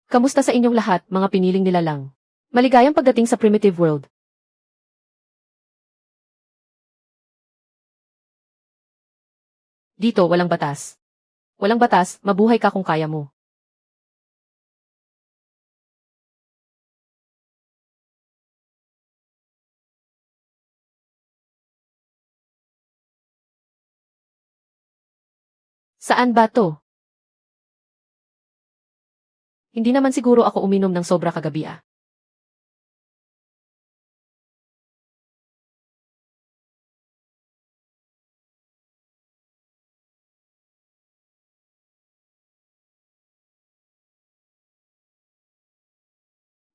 Kamusta sa inyong lahat, mga piniling nilalang? Maligayang pagdating sa primitive world. Dito, walang batas. Walang batas, mabuhay ka kung kaya mo. Saan ba to? Hindi naman siguro ako uminom ng sobra kagabi ah.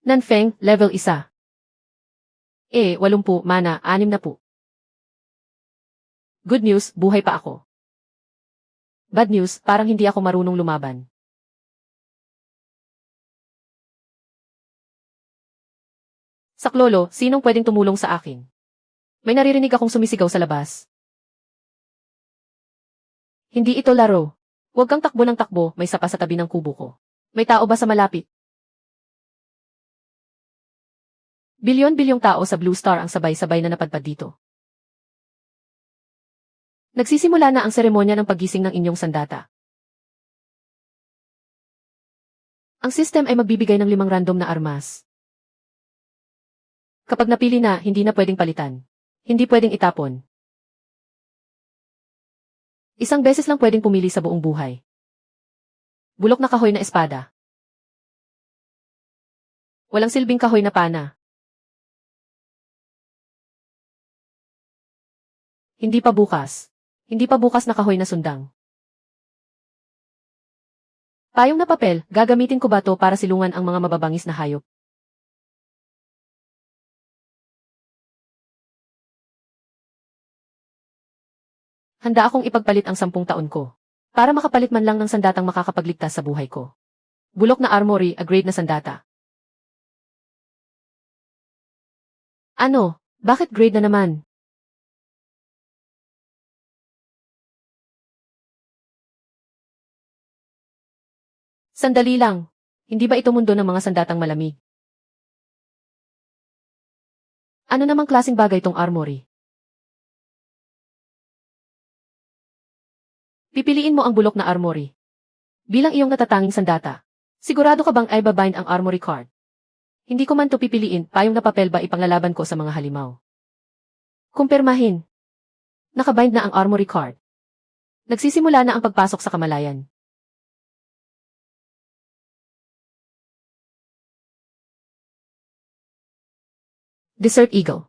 Nanfeng, level 1. 80 mana, 6 na po. Good news, buhay pa ako. Bad news, parang hindi ako marunong lumaban. Saklolo, sinong pwedeng tumulong sa akin? May naririnig akong sumisigaw sa labas. Hindi ito laro. Huwag kang takbo ng takbo, may sapa sa tabi ng kubo ko. May tao ba sa malapit? Bilyon-bilyong tao sa Blue Star ang sabay-sabay na napadpad dito. Nagsisimula na ang seremonya ng paggising ng inyong sandata. Ang system ay magbibigay ng 5 random na armas. Kapag napili na, hindi na pwedeng palitan. Hindi pwedeng itapon. Isang beses lang pwedeng pumili sa buong buhay. Bulok na kahoy na espada. Walang silbing kahoy na pana. Hindi pa bukas. Hindi pa bukas na kahoy na sundang. Payong na papel, gagamitin ko ba to para silungan ang mga mababangis na hayop? Handa akong ipagpalit ang 10 taon ko. Para makapalit man lang ng sandatang makakapagligtas sa buhay ko. Bulok na armory, a grade na sandata. Ano? Bakit grade na naman? Sandali lang. Hindi ba ito mundo ng mga sandatang malamig? Ano namang klaseng bagay tong armory? Pipiliin mo ang bulok na armory. Bilang iyong natatanging sandata. Sigurado ka bang ay babind ang armory card? Hindi ko man to pipiliin, payong na papel ba ipanglalaban ko sa mga halimaw? Kumpirmahin. Nakabind na ang armory card. Nagsisimula na ang pagpasok sa kamalayan. Desert Eagle.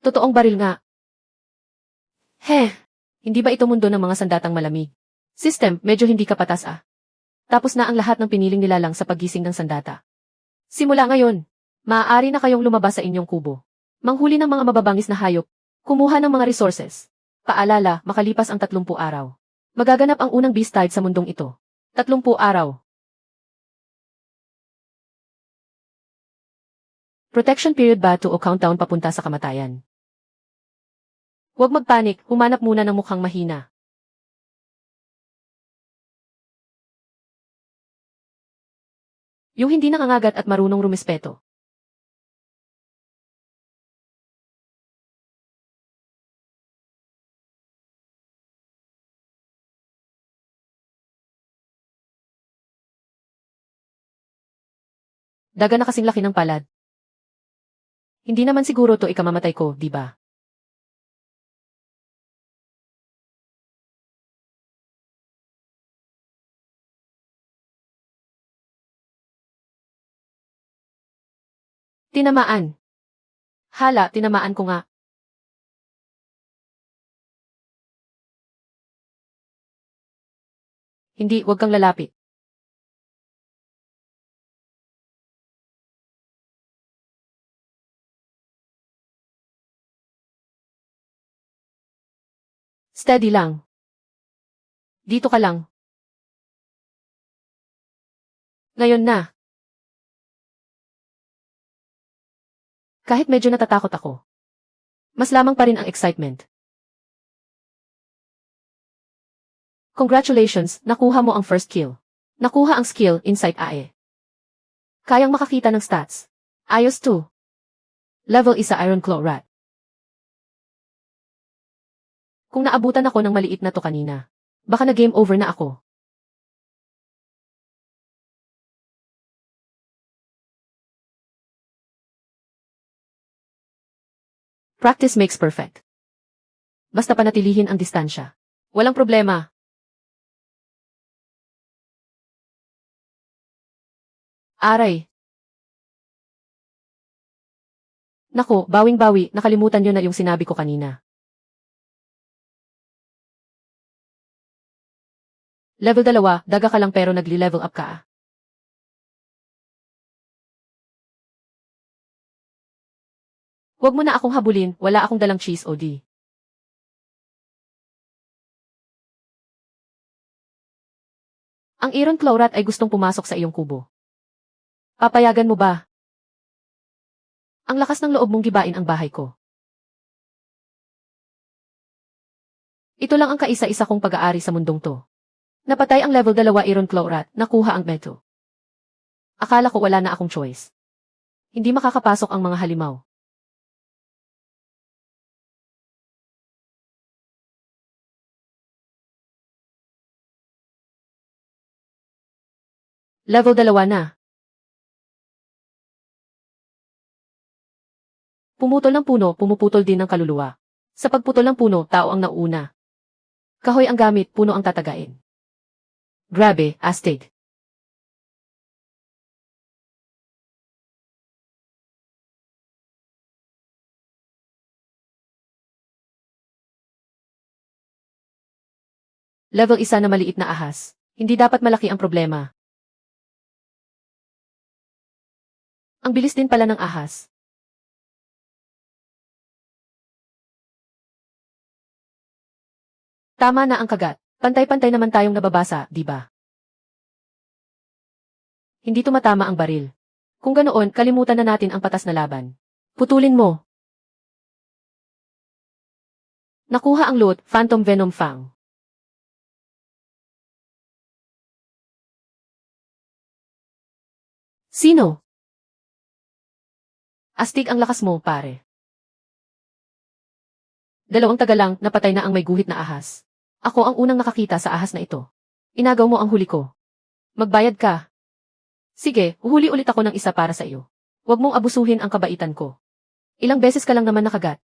Totoong baril nga. Hindi ba ito mundo ng mga sandatang malamig? System, medyo hindi ka patas ah. Tapos na ang lahat ng piniling nilalang sa paggising ng sandata. Simula ngayon, maaari na kayong lumabas sa inyong kubo. Manghuli ng mga mababangis na hayop. Kumuha ng mga resources. Paalala, makalipas ang 30 araw. Magaganap ang unang beast tide sa mundong ito. 30 araw. Protection period ba to o countdown papunta sa kamatayan? Huwag magpanik, humanap muna ng mukhang mahina. Yung hindi nangangagat at marunong rumespeto. Daga na kasing laki ng palad. Hindi naman siguro to ikamamatay ko, di ba? Tinamaan. Hala, tinamaan ko nga. Hindi, wag kang lalapit. Steady lang. Dito ka lang. Ngayon na. Kahit medyo natatakot ako. Mas lamang pa rin ang excitement. Congratulations, nakuha mo ang first kill. Nakuha ang skill, Insight AE. Kayang makakita ng stats. Ayos 2. Level 1 Iron Claw Rat. Kung naabutan ako ng maliit na to kanina, baka na game over na ako. Practice makes perfect. Basta panatilihin ang distansya. Walang problema. Aray. Nako, bawing-bawi, nakalimutan nyo na yung sinabi ko kanina. Level 2, daga ka lang pero nagli-level up ka ah. Huwag mo na akong habulin, wala akong dalang cheese o di. Ang Iron Claw Rat ay gustong pumasok sa iyong kubo. Papayagan mo ba? Ang lakas ng loob mong gibain ang bahay ko. Ito lang ang kaisa-isa kong pag-aari sa mundong to. Napatay ang level 2 Iron Claw Rat, nakuha ang meto. Akala ko wala na akong choice. Hindi makakapasok ang mga halimaw. Level 2 na. Pumutol ng puno, pumuputol din ng kaluluwa. Sa pagputol ng puno, tao ang nauuna. Kahoy ang gamit, puno ang tatagain. Grabe, astig. Level 1 na maliit na ahas. Hindi dapat malaki ang problema. Ang bilis din pala ng ahas. Tama na ang kagat. Pantay-pantay naman tayong nababasa, di ba? Hindi tumatama ang baril. Kung ganoon, kalimutan na natin ang patas na laban. Putulin mo. Nakuha ang loot, Phantom Venom Fang. Sino? Astig ang lakas mo, pare. Dalawang taga lang, napatay na ang may guhit na ahas. Ako ang unang nakakita sa ahas na ito. Inagaw mo ang huli ko. Magbayad ka. Sige, uhuli ulit ako ng isa para sa iyo. Huwag mong abusuhin ang kabaitan ko. Ilang beses ka lang naman nakagat.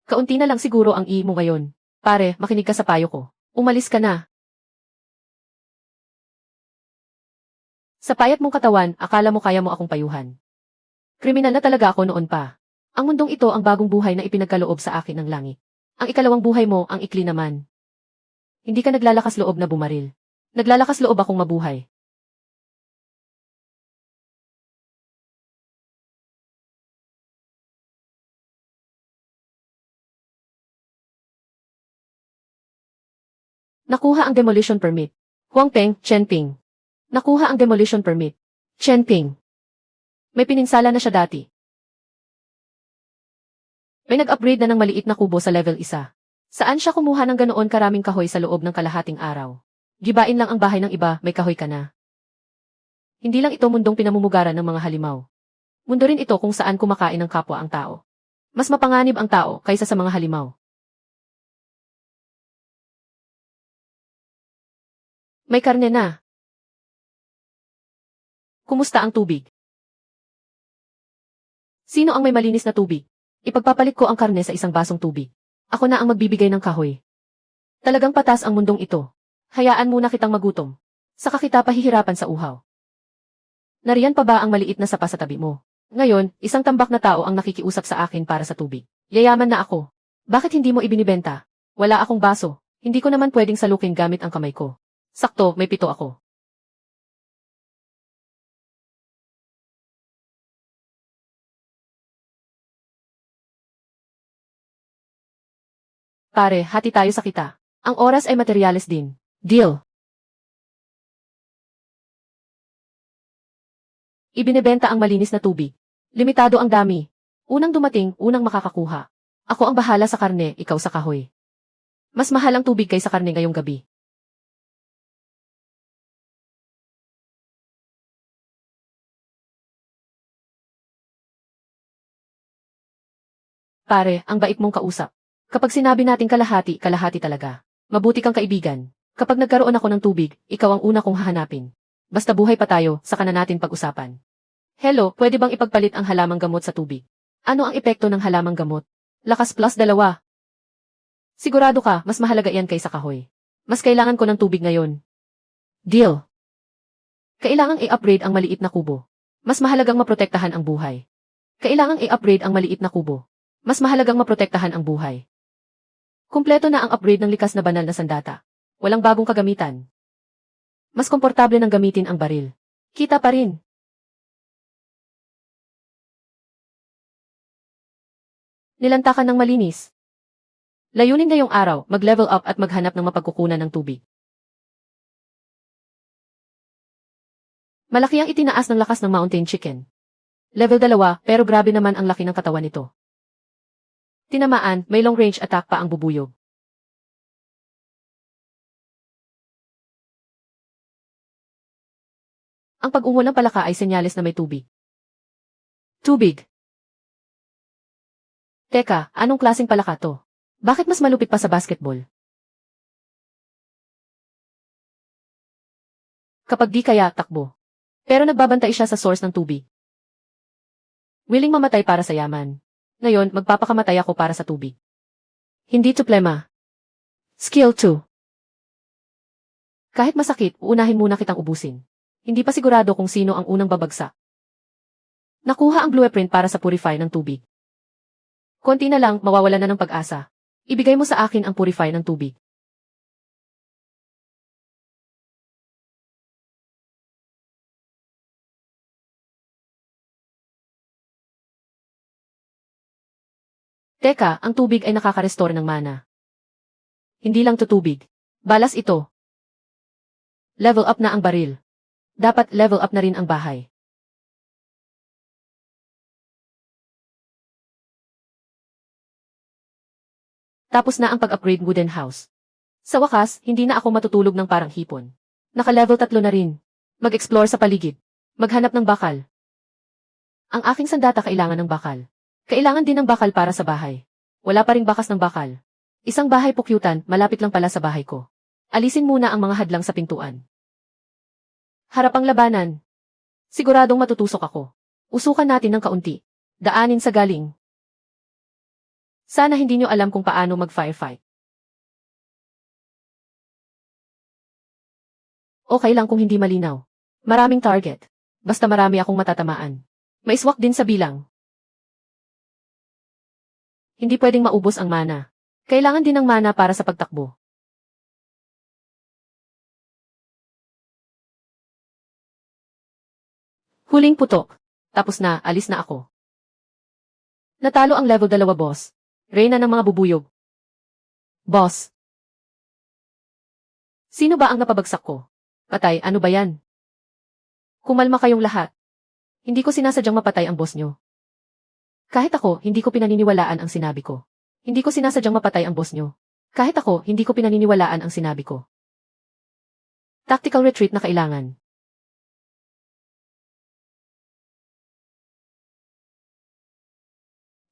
Kaunti na lang siguro ang mo ngayon. Pare, makinig ka sa payo ko. Umalis ka na. Sa payat mong katawan, akala mo kaya mo akong payuhan. Kriminal na talaga ako noon pa. Ang mundong ito ang bagong buhay na ipinagkaloob sa akin ng langit. Ang ikalawang buhay mo, ang ikli naman. Hindi ka naglalakas loob na bumaril. Naglalakas loob akong mabuhay. Nakuha ang demolition permit. Huang Peng, Chen Ping. Nakuha ang demolition permit. Chen Ping. May pininsala na siya dati. May nag-upgrade na ng maliit na kubo sa level 1. Saan siya kumuha ng ganoon karaming kahoy sa loob ng kalahating araw? Gibain lang ang bahay ng iba, may kahoy ka na. Hindi lang ito mundong pinamumugaran ng mga halimaw. Mundo rin ito kung saan kumakain ng kapwa ang tao. Mas mapanganib ang tao kaysa sa mga halimaw. May karne na. Kumusta ang tubig? Sino ang may malinis na tubig? Ipagpapalit ko ang karne sa isang basong tubig. Ako na ang magbibigay ng kahoy. Talagang patas ang mundong ito. Hayaan muna kitang magutom. Saka kita pahihirapan sa uhaw. Nariyan pa ba ang maliit na sapa sa tabi mo? Ngayon, isang tambak na tao ang nakikiusap sa akin para sa tubig. Yayaman na ako. Bakit hindi mo ibinibenta? Wala akong baso. Hindi ko naman pwedeng salukin gamit ang kamay ko. Sakto, may 7 ako. Pare, hati tayo sa kita. Ang oras ay materyales din. Deal. Ibinebenta ang malinis na tubig. Limitado ang dami. Unang dumating, unang makakakuha. Ako ang bahala sa karne, ikaw sa kahoy. Mas mahal ang tubig kaysa karne ngayong gabi. Pare, ang bait mong kausap. Kapag sinabi nating kalahati, kalahati talaga. Mabuti kang kaibigan. Kapag nagkaroon ako ng tubig, ikaw ang una kong hahanapin. Basta buhay pa tayo, saka na natin pag-usapan. Hello, pwede bang ipagpalit ang halamang gamot sa tubig? Ano ang epekto ng halamang gamot? Lakas plus 2. Sigurado ka, mas mahalaga yan kaysa kahoy. Mas kailangan ko ng tubig ngayon. Deal. Kailangang i-upgrade ang maliit na kubo. Mas mahalagang maprotektahan ang buhay. Kailangang i-upgrade ang maliit na kubo. Mas mahalagang maprotektahan ang buhay. Kumpleto na ang upgrade ng likas na banal na sandata. Walang bagong kagamitan. Mas komportable nang gamitin ang baril. Kita pa rin. Nilantakan ng malinis. Layunin ngayong araw, mag-level up at maghanap ng mapagkukunan ng tubig. Malaki ang itinaas ng lakas ng mountain chicken. Level 2, pero grabe naman ang laki ng katawan nito. Tinamaan, may long range attack pa ang bubuyog. Ang pag-ungo ng palaka ay senyales na may tubig. Tubig. Teka, anong klaseng palaka to? Bakit mas malupit pa sa basketball? Kapag di kaya, takbo. Pero nagbabantay siya sa source ng tubig. Willing mamatay para sa yaman. Ngayon, magpapakamatay ako para sa tubig. Hindi problema. Skill 2. Kahit masakit, uunahin muna kitang ubusin. Hindi pa sigurado kung sino ang unang babagsak. Nakuha ang blueprint para sa purify ng tubig. Konti na lang, mawawala na ng pag-asa. Ibigay mo sa akin ang purify ng tubig. Teka, ang tubig ay nakaka-restore ng mana. Hindi lang to tubig. Balas ito. Level up na ang baril. Dapat level up na rin ang bahay. Tapos na ang pag-upgrade wooden house. Sa wakas, hindi na ako matutulog ng parang hipon. Naka-level 3 na rin. Mag-explore sa paligid. Maghanap ng bakal. Ang aking sandata kailangan ng bakal. Kailangan din ng bakal para sa bahay. Wala pa ring bakas ng bakal. Isang bahay pukyutan, malapit lang pala sa bahay ko. Alisin muna ang mga hadlang sa pintuan. Harapang labanan. Siguradong matutusok ako. Usukan natin ng kaunti. Daanin sa galing. Sana hindi nyo alam kung paano mag-firefight. Okay lang kung hindi malinaw. Maraming target. Basta marami akong matatamaan. Maiswak din sa bilang. Hindi pwedeng maubos ang mana. Kailangan din ng mana para sa pagtakbo. Huling putok. Tapos na, alis na ako. Natalo ang level 2 boss. Reyna ng mga bubuyog. Boss. Sino ba ang napabagsak ko? Patay, ano ba yan? Kumalma kayong lahat. Hindi ko sinasadyang mapatay ang boss nyo. Kahit ako, hindi ko pinaniniwalaan ang sinabi ko. Hindi ko sinasadyang mapatay ang boss nyo. Kahit ako, hindi ko pinaniniwalaan ang sinabi ko. Tactical retreat na kailangan.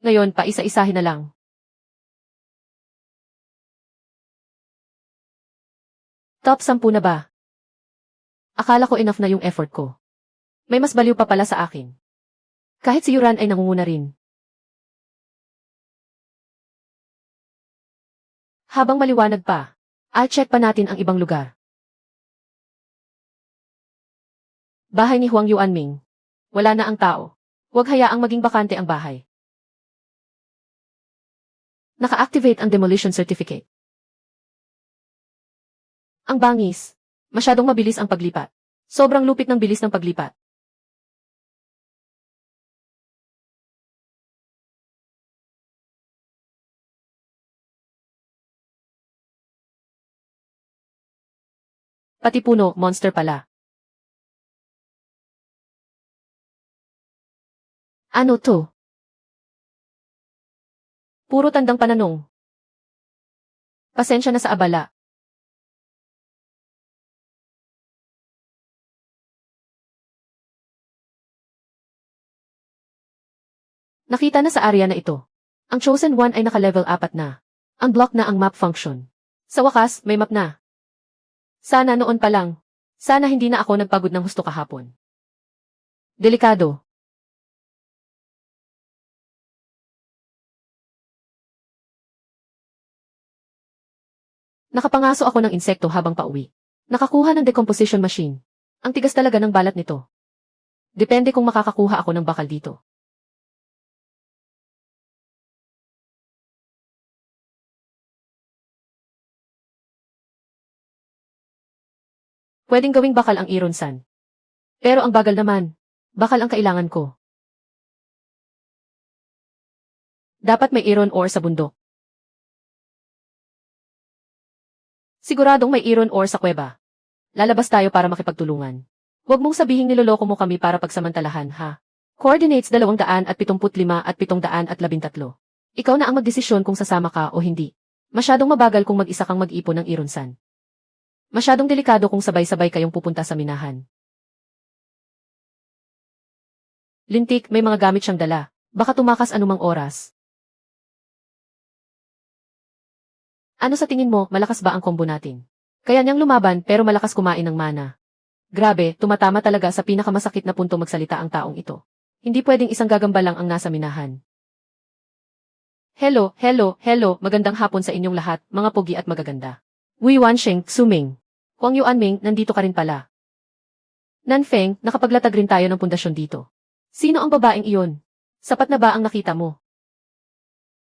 Ngayon, paisa-isahin na lang. Top 10 na ba? Akala ko enough na yung effort ko. May mas baliw pa pala sa akin. Kahit si Yuran ay nangunguna rin. Habang maliwanag pa, I'll check pa natin ang ibang lugar. Bahay ni Huang Yuanming. Wala na ang tao. Huwag hayaang maging bakante ang bahay. Naka-activate ang demolition certificate. Ang bangis. Masyadong mabilis ang paglipat. Sobrang lupit ng bilis ng paglipat. Pati puno, monster pala. Ano to? Puro tandang pananong. Pasensya na sa abala. Nakita na sa area na ito. Ang Chosen One ay naka-level 4 na. Unblock na ang map function. Sa wakas, may map na. Sana noon pa lang. Sana hindi na ako nagpagod ng husto kahapon. Delikado. Nakapangaso ako ng insekto habang pauwi. Nakakuha ng decomposition machine. Ang tigas talaga ng balat nito. Depende kung makakakuha ako ng bakal dito. Pwedeng gawing bakal ang Iron Sun. Pero ang bagal naman. Bakal ang kailangan ko. Dapat may iron ore sa bundok. Siguradong may iron ore sa kuweba. Lalabas tayo para makipagtulungan. Huwag mong sabihing niloloko mo kami para pagsamantalahan, ha? Coordinates 275 at 713. Ikaw na ang magdesisyon kung sasama ka o hindi. Masyadong mabagal kung mag-isa kang mag-ipon ng Iron Sun. Masyadong delikado kung sabay-sabay kayong pupunta sa minahan. Lintik, may mga gamit siyang dala. Baka tumakas anumang oras. Ano sa tingin mo, malakas ba ang combo natin? Kaya niyang lumaban pero malakas kumain ng mana. Grabe, tumatama talaga sa pinakamasakit na punto magsalita ang taong ito. Hindi pwedeng isang gagamba lang ang nasa minahan. Hello, magandang hapon sa inyong lahat, mga pogi at magaganda. Wei Wansheng, Suming. Huang Yuanming, nandito ka rin pala. Nanfeng, nakapaglatag rin tayo ng pundasyon dito. Sino ang babaeng iyon? Sapat na ba ang nakita mo?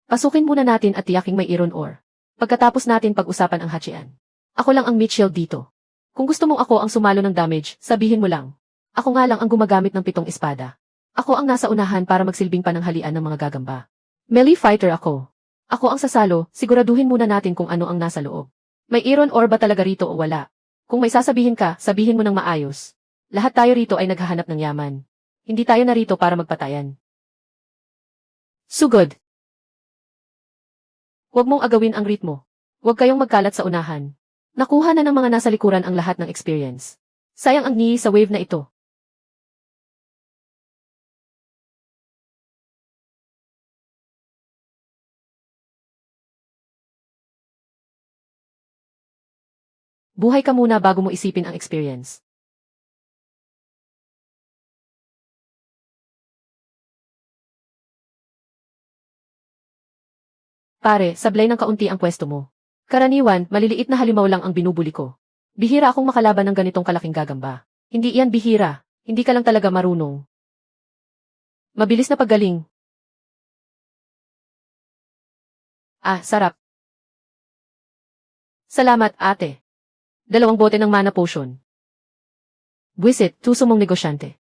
Pasukin muna natin at tiyaking may iron ore. Pagkatapos natin pag-usapan ang hachian. Ako lang ang Mitchell dito. Kung gusto mong ako ang sumalo ng damage, sabihin mo lang. Ako nga lang ang gumagamit ng 7 espada. Ako ang nasa unahan para magsilbing pananghalian ng mga gagamba. Melee fighter ako. Ako ang sasalo, siguraduhin muna natin kung ano ang nasa loob. May iron ore ba talaga rito o wala? Kung may sasabihin ka, sabihin mo ng maayos. Lahat tayo rito ay naghahanap ng yaman. Hindi tayo narito para magpatayan. Sugod. Huwag mong agawin ang ritmo. Huwag kayong magkalat sa unahan. Nakuha na ng mga nasa likuran ang lahat ng experience. Sayang ang ni sa wave na ito. Buhay ka muna bago mo isipin ang experience. Pare, sablay ng kaunti ang pwesto mo. Karaniwan, maliliit na halimaw lang ang binubuli ko. Bihira akong makalaban ng ganitong kalaking gagamba. Hindi iyan bihira, hindi ka lang talaga marunong. Mabilis na paggaling. Ah, sarap. Salamat, ate. 2 bote ng mana potion. Buwisit, tuso mong negosyante.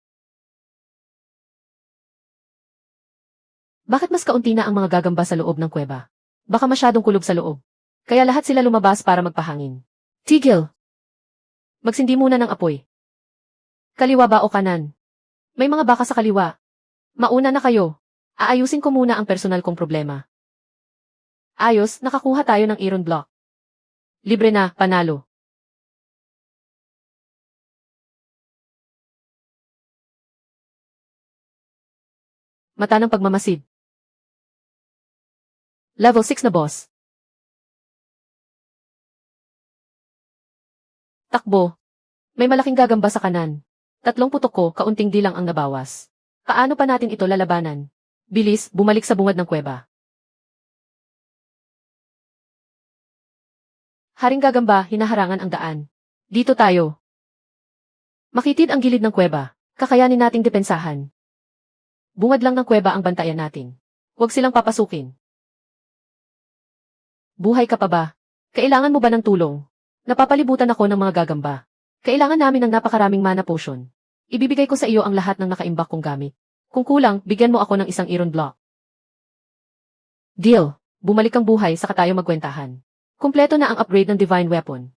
Bakit mas kaunti na ang mga gagamba sa loob ng kuweba? Baka masyadong kulob sa loob. Kaya lahat sila lumabas para magpahangin. Tigil! Magsindi muna ng apoy. Kaliwa ba o kanan? May mga baka sa kaliwa. Mauna na kayo. Aayusin ko muna ang personal kong problema. Ayos, nakakuha tayo ng iron block. Libre na, panalo. Mata ng pagmamasid. Level 6 na boss. Takbo. May malaking gagamba sa kanan. 3 putok ko, kaunting dilang ang nabawas. Paano pa natin ito lalabanan? Bilis, bumalik sa bungad ng kuweba. Haring gagamba, hinaharangan ang daan. Dito tayo. Makitid ang gilid ng kuweba. Kakayanin nating depensahan. Bungad lang ng kuweba ang bantayan natin. Huwag silang papasukin. Buhay ka pa ba? Kailangan mo ba ng tulong? Napapalibutan ako ng mga gagamba. Kailangan namin ng napakaraming mana potion. Ibibigay ko sa iyo ang lahat ng nakaimbak kong gamit. Kung kulang, bigyan mo ako ng isang iron block. Deal. Bumalik ang buhay saka tayo magkwentahan. Kumpleto na ang upgrade ng Divine Weapon.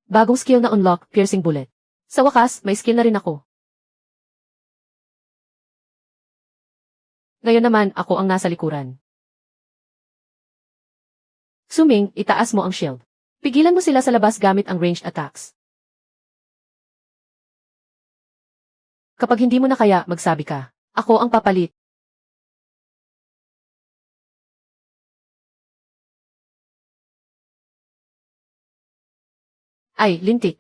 Bagong skill na unlock, Piercing Bullet. Sa wakas, may skill na rin ako. Ngayon naman, ako ang nasa likuran. Suming, itaas mo ang shield. Pigilan mo sila sa labas gamit ang ranged attacks. Kapag hindi mo na kaya, magsabi ka. Ako ang papalit. Ay, lintik.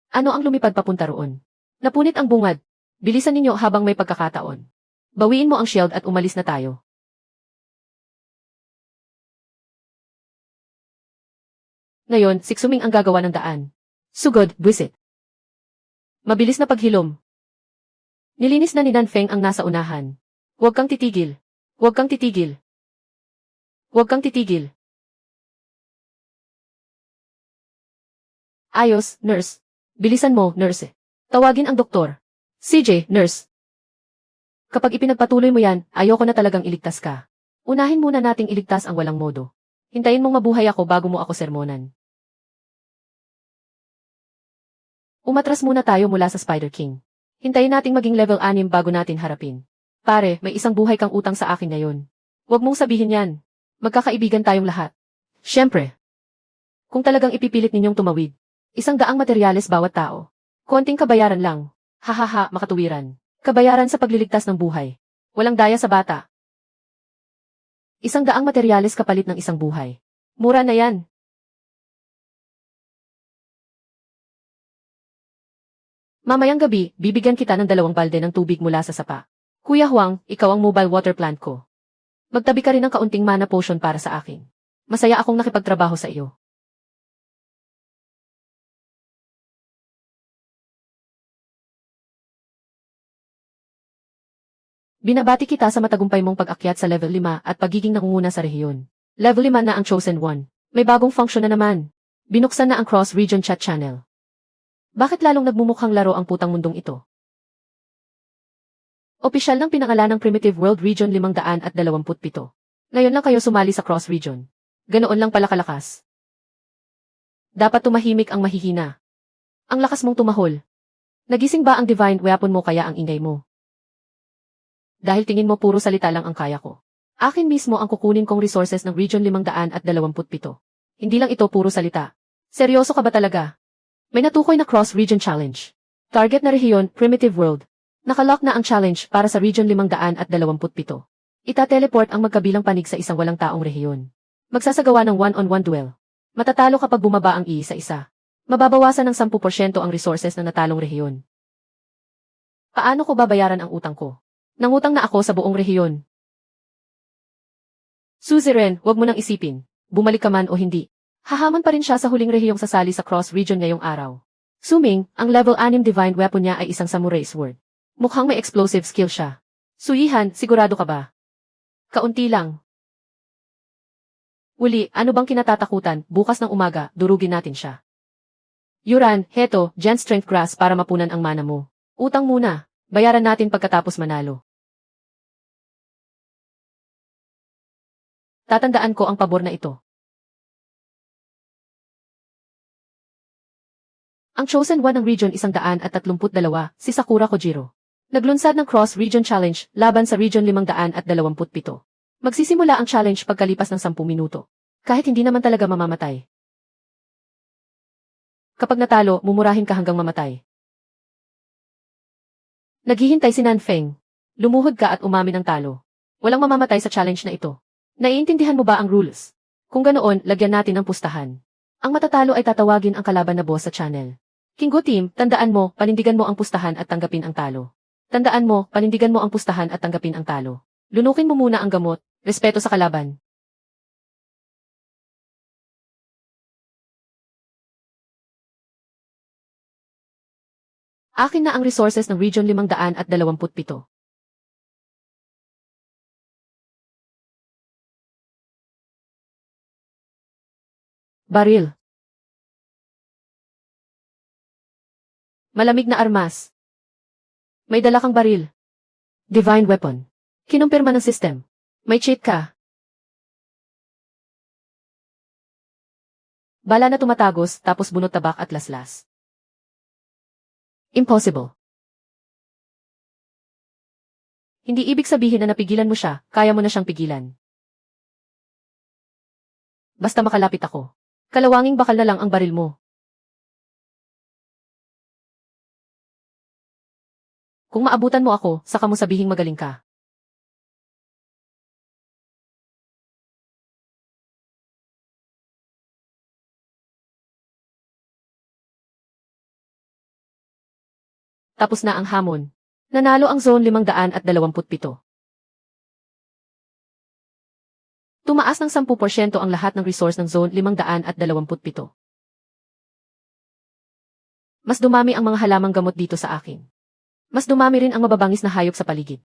Ano ang lumipad papunta roon? Napunit ang bungad. Bilisan ninyo habang may pagkakataon. Bawiin mo ang shield at umalis na tayo. Ngayon, siksuming ang gagawa ng daan. Sugod, buwisit. Mabilis na paghilom. Nilinis na ni Nanfeng ang nasa unahan. Huwag kang titigil. Huwag kang titigil. Huwag kang titigil. Ayos, nurse. Bilisan mo, nurse. Tawagin ang doktor. CJ, nurse. Kapag ipinagpatuloy mo yan, ayoko na talagang iligtas ka. Unahin muna nating iligtas ang walang modo. Hintayin mong mabuhay ako bago mo ako sermonan. Umatras muna tayo mula sa Spider King. Hintayin nating maging level 6 bago natin harapin. Pare, may isang buhay kang utang sa akin ngayon. Huwag mong sabihin yan. Magkakaibigan tayong lahat. Siyempre. Kung talagang ipipilit ninyong tumawid, 100 materyales bawat tao. Konting kabayaran lang. Hahaha, makatuwiran. Kabayaran sa pagliligtas ng buhay. Walang daya sa bata. 100 materyales kapalit ng isang buhay. Mura na yan. Mamayang gabi, bibigyan kita ng 2 balde ng tubig mula sa sapa. Kuya Huang, ikaw ang mobile water plant ko. Magtabi ka rin ng kaunting mana potion para sa akin. Masaya akong nakipagtrabaho sa iyo. Binabati kita sa matagumpay mong pag-akyat sa level 5 at pagiging nangunguna sa rehiyon. Level 5 na ang Chosen One. May bagong function na naman. Binuksan na ang cross-region chat channel. Bakit lalong nagmumukhang laro ang putang mundong ito? Opisyal ng pinangalan ng Primitive World Region 527. Ngayon lang kayo sumali sa cross-region. Ganoon lang pala kalakas. Dapat tumahimik ang mahihina. Ang lakas mong tumahol. Nagising ba ang divine weapon mo kaya ang ingay mo? Dahil tingin mo puro salita lang ang kaya ko. Akin mismo ang kukunin kong resources ng Region 527. Hindi lang ito puro salita. Seryoso ka ba talaga? May natukoy na cross-region challenge. Target na rehiyon, Primitive World. Nakalock na ang challenge para sa Region 527. Ita-teleport ang magkabilang panig sa isang walang taong rehiyon. Magsasagawa ng one-on-one duel. Matatalo kapag bumaba ang isa-isa. Mababawasan ng 10% ang resources ng natalong rehiyon. Paano ko babayaran ang utang ko? Nangutang na ako sa buong rehiyon. Suzerain, wag mo nang isipin. Bumalik ka man o hindi. Hahamon pa rin siya sa huling rehiyong sasali sa cross-region ngayong araw. Suming, ang level 6 divine weapon niya ay isang samurai sword. Mukhang may explosive skill siya. Suyihan, sigurado ka ba? Kaunti lang. Uli, ano bang kinatatakutan? Bukas ng umaga, durugin natin siya. Yuran, heto, Gen Strength Grass para mapunan ang mana mo. Utang muna. Bayaran natin pagkatapos manalo. Tatandaan ko ang pabor na ito. Ang Chosen One ng Region 132, si Sakura Kojiro. Naglunsad ng Cross-Region Challenge laban sa Region 527. Magsisimula ang challenge pagkalipas ng 10 minuto. Kahit hindi naman talaga mamamatay. Kapag natalo, mumurahin ka hanggang mamatay. Naghihintay si Nanfeng. Lumuhod ka at umamin ng talo. Walang mamamatay sa challenge na ito. Naiintindihan mo ba ang rules? Kung ganoon, lagyan natin ng pustahan. Ang matatalo ay tatawagin ang kalaban na boss sa channel. Kingo Team, tandaan mo, panindigan mo ang pustahan at tanggapin ang talo. Tandaan mo, panindigan mo ang pustahan at tanggapin ang talo. Lunukin mo muna ang gamot, respeto sa kalaban. Akin na ang resources ng Region 527. Baril. Malamig na armas. May dala kang baril. Divine weapon. Kinumpirma ng system. May cheat ka. Bala na tumatagos tapos bunot tabak at laslas. Impossible. Hindi ibig sabihin na napigilan mo siya, kaya mo na siyang pigilan. Basta makalapit ako. Kalawanging bakal na lang ang baril mo. Kung maabutan mo ako, saka mo sabihing magaling ka. Tapos na ang hamon. Nanalo ang Zone 527. Tumaas ng 10% ang lahat ng resource ng Zone 527. Mas dumami ang mga halamang gamot dito sa akin. Mas dumami rin ang mababangis na hayop sa paligid.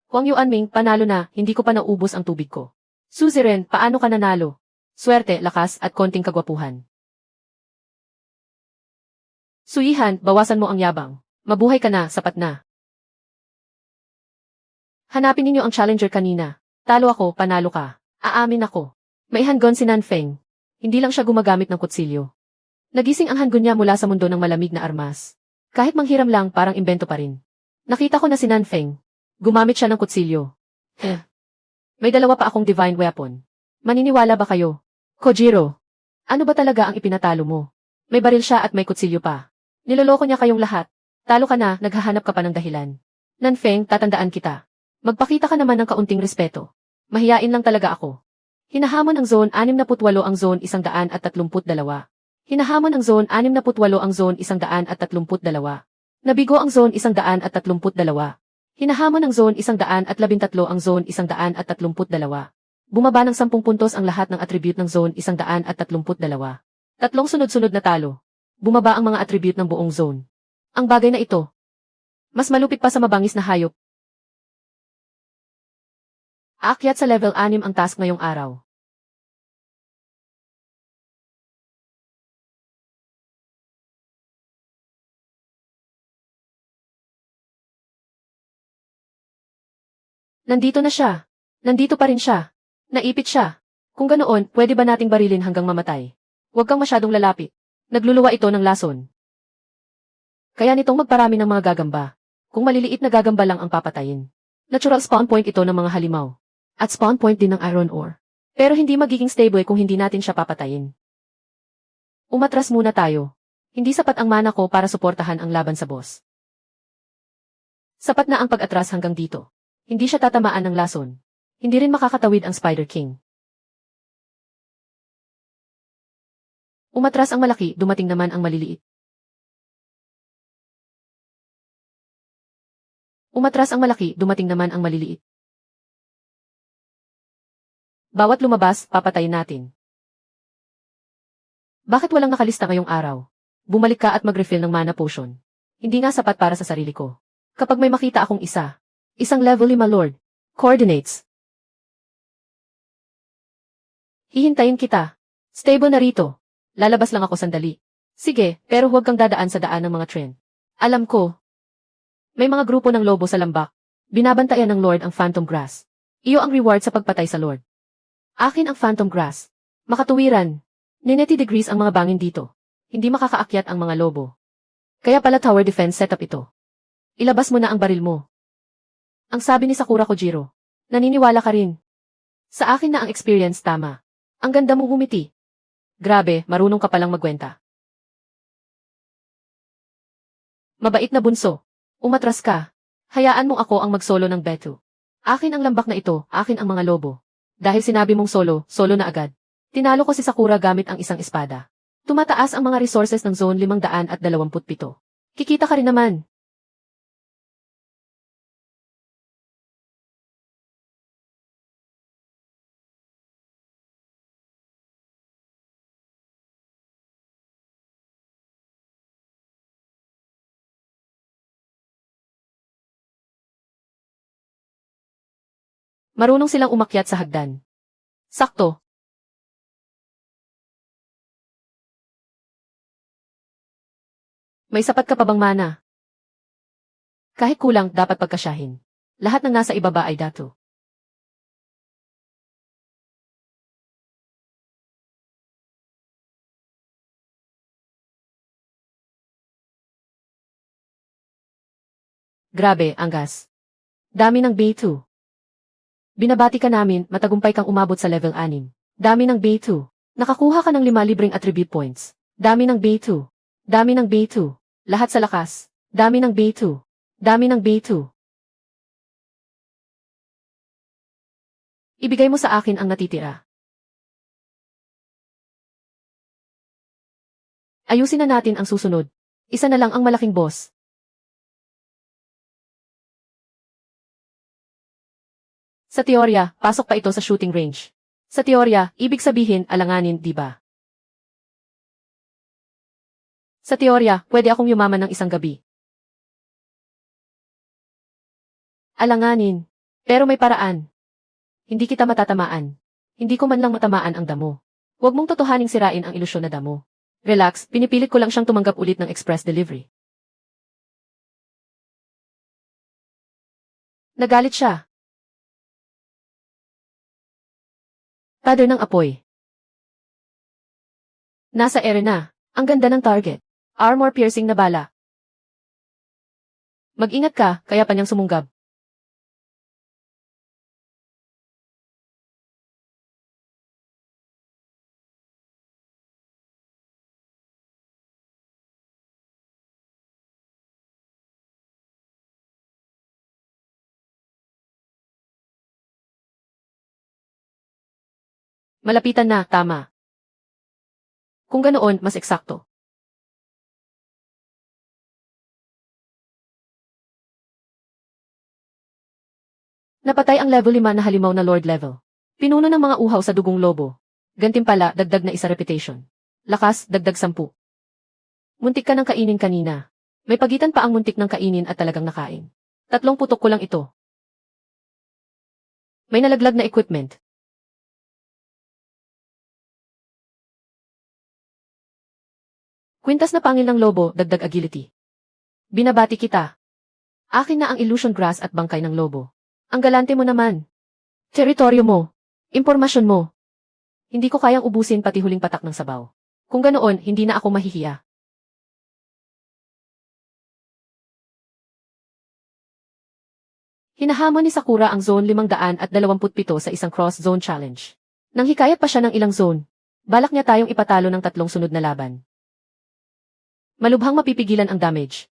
Huang Yuanming, panalo na, hindi ko pa naubos ang tubig ko. Suzerain, paano ka nanalo? Swerte, lakas, at konting kagwapuhan. Suyihan, bawasan mo ang yabang. Mabuhay ka na, sapat na. Hanapin ninyo ang challenger kanina. Talo ako, panalo ka. Aamin ako. May handgun si Nanfeng. Hindi lang siya gumagamit ng kutsilyo. Nagising ang handgun niya mula sa mundo ng malamig na armas. Kahit manghiram lang, parang imbento pa rin. Nakita ko na si Nanfeng. Gumamit siya ng kutsilyo. May dalawa pa akong divine weapon. Maniniwala ba kayo? Kojiro, ano ba talaga ang ipinatalo mo? May baril siya at may kutsilyo pa. Niloloko niya kayong lahat. Talo ka na, naghahanap ka pa ng dahilan. Nanfeng, tatandaan kita. Magpakita ka naman ng kaunting respeto. Mahiyain lang talaga ako. Hinahamon ang Zone 68 ang Zone 132. Hinahamon ang Zone 68 ang Zone 132. Nabigo ang Zone 132. Hinahamon ang Zone 113 ang Zone 132. Bumaba ng 10 puntos ang lahat ng attribute ng Zone 132. Tatlong sunod-sunod na talo. Bumaba ang mga attribute ng buong zone. Ang bagay na ito, mas malupit pa sa mabangis na hayop. Aakyat sa level 6 ang task ngayong araw. Nandito na siya. Nandito pa rin siya. Naipit siya. Kung ganoon, pwede ba nating barilin hanggang mamatay? Huwag kang masyadong lalapit. Nagluluwa ito ng lason. Kaya nitong magparami ng mga gagamba. Kung maliliit na gagamba lang ang papatayin. Natural spawn point ito ng mga halimaw. At spawn point din ng iron ore. Pero hindi magiging stable kung hindi natin siya papatayin. Umatras muna tayo. Hindi sapat ang mana ko para suportahan ang laban sa boss. Sapat na ang pag-atras hanggang dito. Hindi siya tatamaan ng lason. Hindi rin makakatawid ang Spider King. Umatras ang malaki, dumating naman ang maliliit. Umatras ang malaki, dumating naman ang maliliit. Bawat lumabas, papatayin natin. Bakit walang nakalista ngayong araw? Bumalik ka at mag-refill ng mana potion. Hindi nga sapat para sa sarili ko. Kapag may makita akong isang level 5 lord. Coordinates. Hihintayin kita. Stable na rito. Lalabas lang ako sandali. Sige, pero huwag kang dadaan sa daan ng mga trend. Alam ko. May mga grupo ng lobo sa lambak. Binabantayan ng Lord ang Phantom Grass. Iyo ang reward sa pagpatay sa Lord. Akin ang Phantom Grass. Makatuwiran. 90 degrees ang mga bangin dito. Hindi makakaakyat ang mga lobo. Kaya pala tower defense setup ito. Ilabas mo na ang baril mo. Ang sabi ni Sakura Kojiro. Naniniwala ka rin. Sa akin na ang experience tama. Ang ganda mong umiti. Grabe, marunong ka palang magkwenta. Mabait na bunso. Umatras ka. Hayaan mo ako ang mag-solo ng Betu. Akin ang lambak na ito, akin ang mga lobo. Dahil sinabi mong solo, solo na agad. Tinalo ko si Sakura gamit ang isang espada. Tumataas ang mga resources ng Zone 527. Kikita ka rin naman. Marunong silang umakyat sa hagdan. Sakto. May sapat ka pa bang mana? Kahit kulang, dapat pagkasyahin. Lahat ng nasa ibaba ay dato. Grabe, anggas. Dami ng B2. Binabati ka namin, matagumpay kang umabot sa level 6. Dami ng B2. Nakakuha ka ng 5 libreng attribute points. Dami ng B2. Dami ng B2. Lahat sa lakas. Dami ng B2. Dami ng B2. Ibigay mo sa akin ang natitira. Ayusin na natin ang susunod. Isa na lang ang malaking boss. Sa teorya, pasok pa ito sa shooting range. Sa teorya, ibig sabihin alanganin, di ba? Sa teorya, pwede akong yumaman ng isang gabi. Alanganin. Pero may paraan. Hindi kita matatamaan. Hindi ko man lang matamaan ang damo. Huwag mong totohaning sirain ang ilusyon na damo. Relax, pinipilit ko lang siyang tumanggap ulit ng express delivery. Nagalit siya. Pader ng apoy. Nasa ere na. Ang ganda ng target. Armor piercing na bala. Mag-ingat ka, kaya pa niyang sumunggab. Malapitan na, tama. Kung ganoon, mas eksakto. Napatay ang level 5 na halimaw na Lord level. Pinuno ng mga uhaw sa dugong lobo. Gantimpala, dagdag na isa reputation. Lakas, dagdag 10. Muntik ka ng kainin kanina. May pagitan pa ang muntik ng kainin at talagang nakain. 3 putok ko lang ito. May nalaglag na equipment. Kwintas na pangil ng lobo, dagdag agility. Binabati kita. Akin na ang illusion grass at bangkay ng lobo. Ang galante mo naman. Teritoryo mo. Impormasyon mo. Hindi ko kayang ubusin pati huling patak ng sabaw. Kung ganoon, hindi na ako mahihiya. Hinahamon ni Sakura ang zone 527 sa isang cross-zone challenge. Nang hikayat pa siya ng ilang zone, balak niya tayong ipatalo ng 3 sunod na laban. Malubhang mapipigilan ang damage.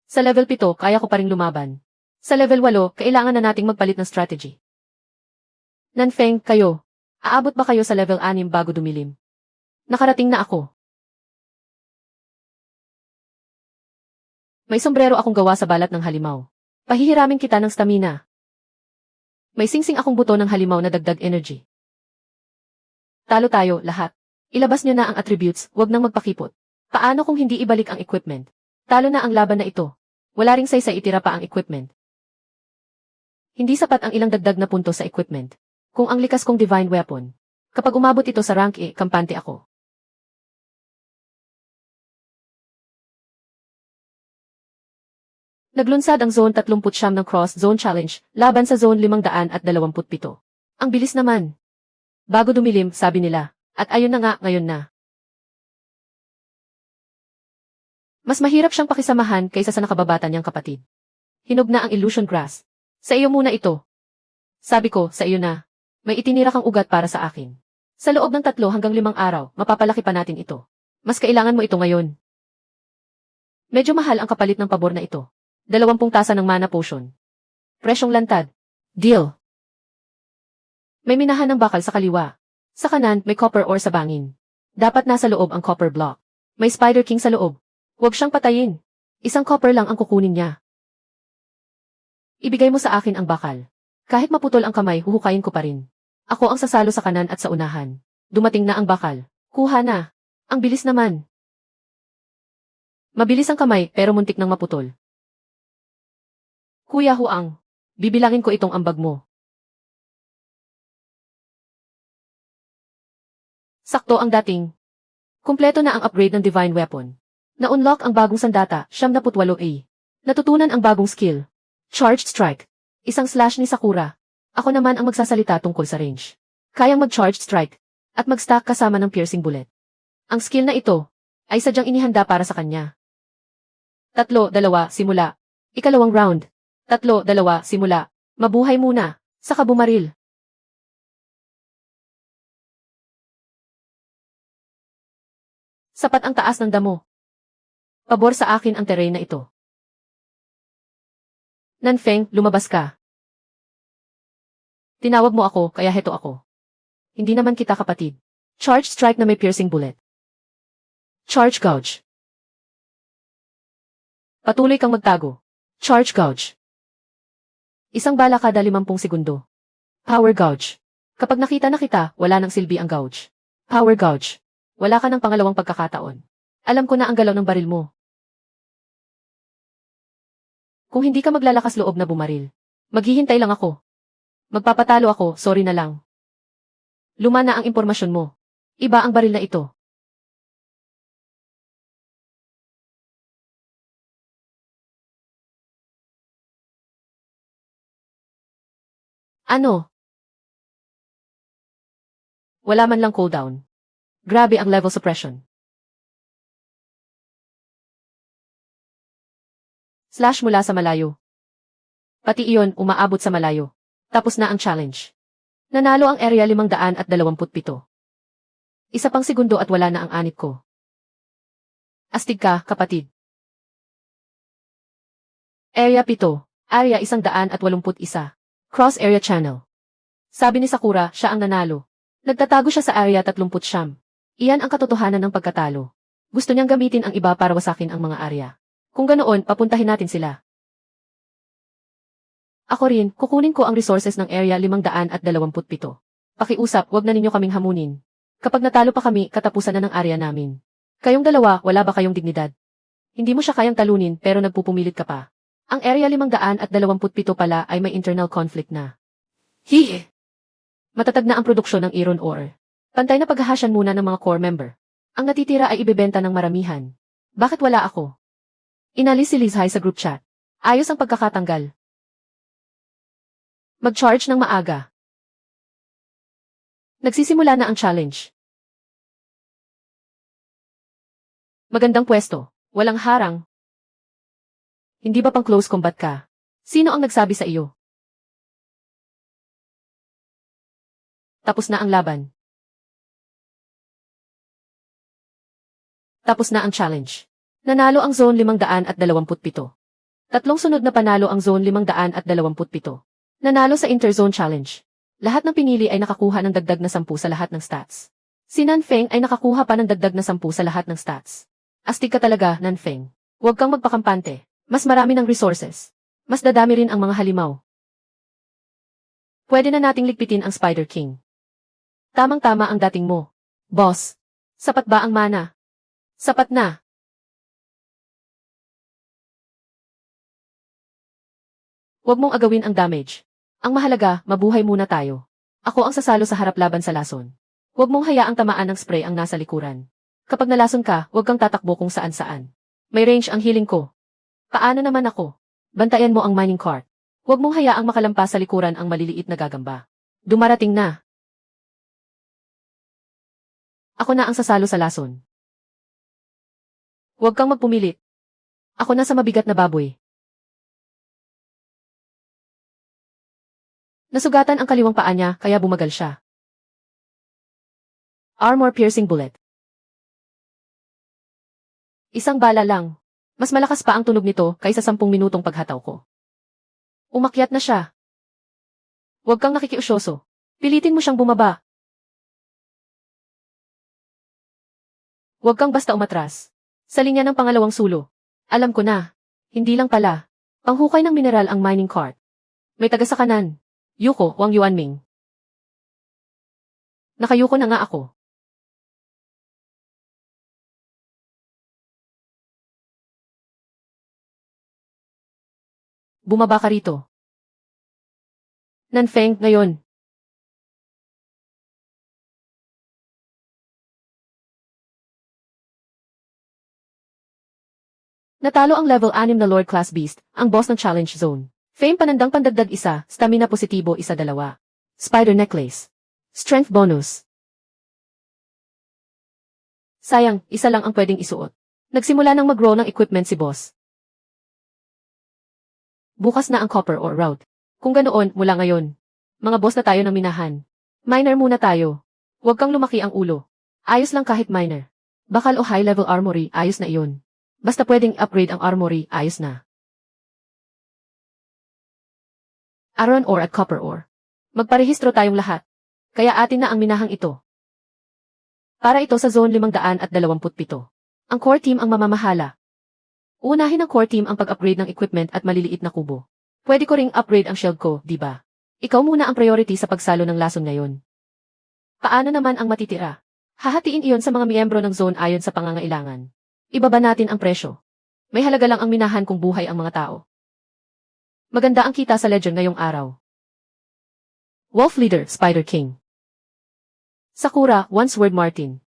Sa level 7, kaya ko pa ring lumaban. Sa level 8, kailangan na nating magpalit ng strategy. Nanfeng, kayo. Aabot ba kayo sa level 6 bago dumilim? Nakarating na ako. May sombrero akong gawa sa balat ng halimaw. Pahihiramin kita ng stamina. May singsing akong buto ng halimaw na dagdag energy. Talo tayo, lahat. Ilabas niyo na ang attributes, wag nang magpakipot. Paano kung hindi ibalik ang equipment? Talo na ang laban na ito. Wala ring saysay itira pa ang equipment. Hindi sapat ang ilang dagdag na punto sa equipment. Kung ang likas kong divine weapon. Kapag umabot ito sa rank E, kampante ako. Naglunsad ang Zone 39 ng Cross Zone Challenge laban sa Zone 527. Ang bilis naman. Bago dumilim, sabi nila. At ayun na nga, ngayon na. Mas mahirap siyang pakisamahan kaysa sa nakababata niyang kapatid. Hinog na ang illusion grass. Sa iyo muna ito. Sabi ko, sa iyo na. May itinira kang ugat para sa akin. Sa loob ng 3 hanggang 5 araw, mapapalaki pa natin ito. Mas kailangan mo ito ngayon. Medyo mahal ang kapalit ng pabor na ito. 20 tasa ng mana potion. Presyong lantad. Deal. May minahan ng bakal sa kaliwa. Sa kanan, may copper ore sa bangin. Dapat nasa loob ang copper block. May spider king sa loob. Huwag siyang patayin. Isang copper lang ang kukunin niya. Ibigay mo sa akin ang bakal. Kahit maputol ang kamay, huhukayin ko pa rin. Ako ang sasalo sa kanan at sa unahan. Dumating na ang bakal. Kuha na. Ang bilis naman. Mabilis ang kamay pero muntik nang maputol. Kuya Huang, bibilangin ko itong ambag mo. Sakto ang dating. Kumpleto na ang upgrade ng divine weapon. Na-unlock ang bagong sandata, 78A. Natutunan ang bagong skill. Charged Strike. Isang slash ni Sakura. Ako naman ang magsasalita tungkol sa range. Kayang mag-charged strike at mag-stack kasama ng piercing bullet. Ang skill na ito ay sadyang inihanda para sa kanya. 3-2, simula. Ikalawang round. 3-2, simula. Mabuhay muna. Saka bumaril. Sapat ang taas ng damo. Pabor sa akin ang terrain na ito. Nanfeng, lumabas ka. Tinawag mo ako, kaya heto ako. Hindi naman kita kapatid. Charge strike na may piercing bullet. Charge gouge. Patuloy kang magtago. Charge gouge. Isang bala kada 50 segundo. Power gouge. Kapag nakita na kita, wala nang silbi ang gouge. Power gouge. Wala ka ng pangalawang pagkakataon. Alam ko na ang galaw ng baril mo. Kung hindi ka maglalakas loob na bumaril, maghihintay lang ako. Magpapatalo ako, sorry na lang. Luma na ang impormasyon mo. Iba ang baril na ito. Ano? Wala man lang cooldown. Grabe ang level suppression. Slash mula sa malayo. Pati iyon umaabot sa malayo. Tapos na ang challenge. Nanalo ang area 527. Isa pang segundo at wala na ang anit ko. Astig ka, kapatid. Area 7. Area 181. Cross Area Channel. Sabi ni Sakura, siya ang nanalo. Nagtatago siya sa Area 30. Iyan ang katotohanan ng pagkatalo. Gusto niyang gamitin ang iba para wasakin ang mga area. Kung ganoon, papuntahin natin sila. Ako rin, kukunin ko ang resources ng Area 527. Pakiusap, wag na ninyo kaming hamunin. Kapag natalo pa kami, katapusan na ng area namin. Kayong dalawa, wala ba kayong dignidad? Hindi mo siya kayang talunin pero nagpupumilit ka pa. Ang Area 527 pala ay may internal conflict na. Hihi! Matatag na ang produksyon ng iron ore. Pantay na paghahasyan muna ng mga core member. Ang natitira ay ibebenta ng maramihan. Bakit wala ako? Inalis si Liz Hai sa group chat. Ayos ang pagkakatanggal. Mag-charge ng maaga. Nagsisimula na ang challenge. Magandang pwesto. Walang harang. Hindi ba pang close combat ka? Sino ang nagsabi sa iyo? Tapos na ang laban. Tapos na ang challenge. Nanalo ang Zone 527. Tatlong sunod na panalo ang Zone 527. Nanalo sa Interzone Challenge. Lahat ng pinili ay nakakuha ng dagdag na 10 sa lahat ng stats. Si Nanfeng ay nakakuha pa ng dagdag na 10 sa lahat ng stats. Astig ka talaga, Nanfeng. Huwag kang magpakampante. Mas marami ng resources. Mas dadami rin ang mga halimaw. Pwede na nating ligpitin ang Spider King. Tamang-tama ang dating mo. Boss, sapat ba ang mana? Sapat na. Huwag mong agawin ang damage. Ang mahalaga, mabuhay muna tayo. Ako ang sasalo sa harap laban sa lason. Huwag mong hayaang tamaan ng spray ang nasa likuran. Kapag nalason ka, huwag kang tatakbo kung saan-saan. May range ang healing ko. Paano naman ako? Bantayan mo ang mining cart. Huwag mong hayaang makalampas sa likuran ang maliliit na gagamba. Dumarating na. Ako na ang sasalo sa lason. Huwag kang magpumilit. Ako na sa mabigat na baboy. Nasugatan ang kaliwang paa niya kaya bumagal siya. Armor piercing bullet. Isang bala lang. Mas malakas pa ang tunog nito kaysa 10 minutong paghataw ko. Umakyat na siya. Huwag kang nakikiusyoso. Pilitin mo siyang bumaba. Huwag kang basta umatras. Sa linya ng pangalawang sulo. Alam ko na. Hindi lang pala. Panghukay ng mineral ang mining cart. May taga sa kanan. Yuko, Wang Yuanming. Nakayuko na nga ako. Bumaba ka rito. Nanfeng, ngayon. Natalo ang level 6 na Lord Class Beast, ang boss ng Challenge Zone. Fame panandang pandagdag 1, stamina positibo 2. Spider Necklace. Strength bonus. Sayang, isa lang ang pwedeng isuot. Nagsimula nang mag-grow ng equipment si boss. Bukas na ang copper ore route. Kung ganoon, mula ngayon. Mga boss na tayo ng minahan. Miner muna tayo. Huwag kang lumaki ang ulo. Ayos lang kahit miner. Bakal o high-level armory, ayos na iyon. Basta pwedeng upgrade ang armory, ayos na. Iron ore at copper ore. Magparehistro tayong lahat. Kaya atin na ang minahang ito. Para ito sa Zone 527. Ang core team ang mamamahala. Unahin ng core team ang pag-upgrade ng equipment at maliliit na kubo. Pwede ko ring upgrade ang shield ko, di ba? Ikaw muna ang priority sa pagsalo ng lason ngayon. Paano naman ang matitira? Hahatiin iyon sa mga miyembro ng zone ayon sa pangangailangan. Ibaba natin ang presyo. May halaga lang ang minahan kung buhay ang mga tao. Maganda ang kita sa Legion ngayong araw. Wolf Leader, Spider King. Sakura, Once-Word Martin.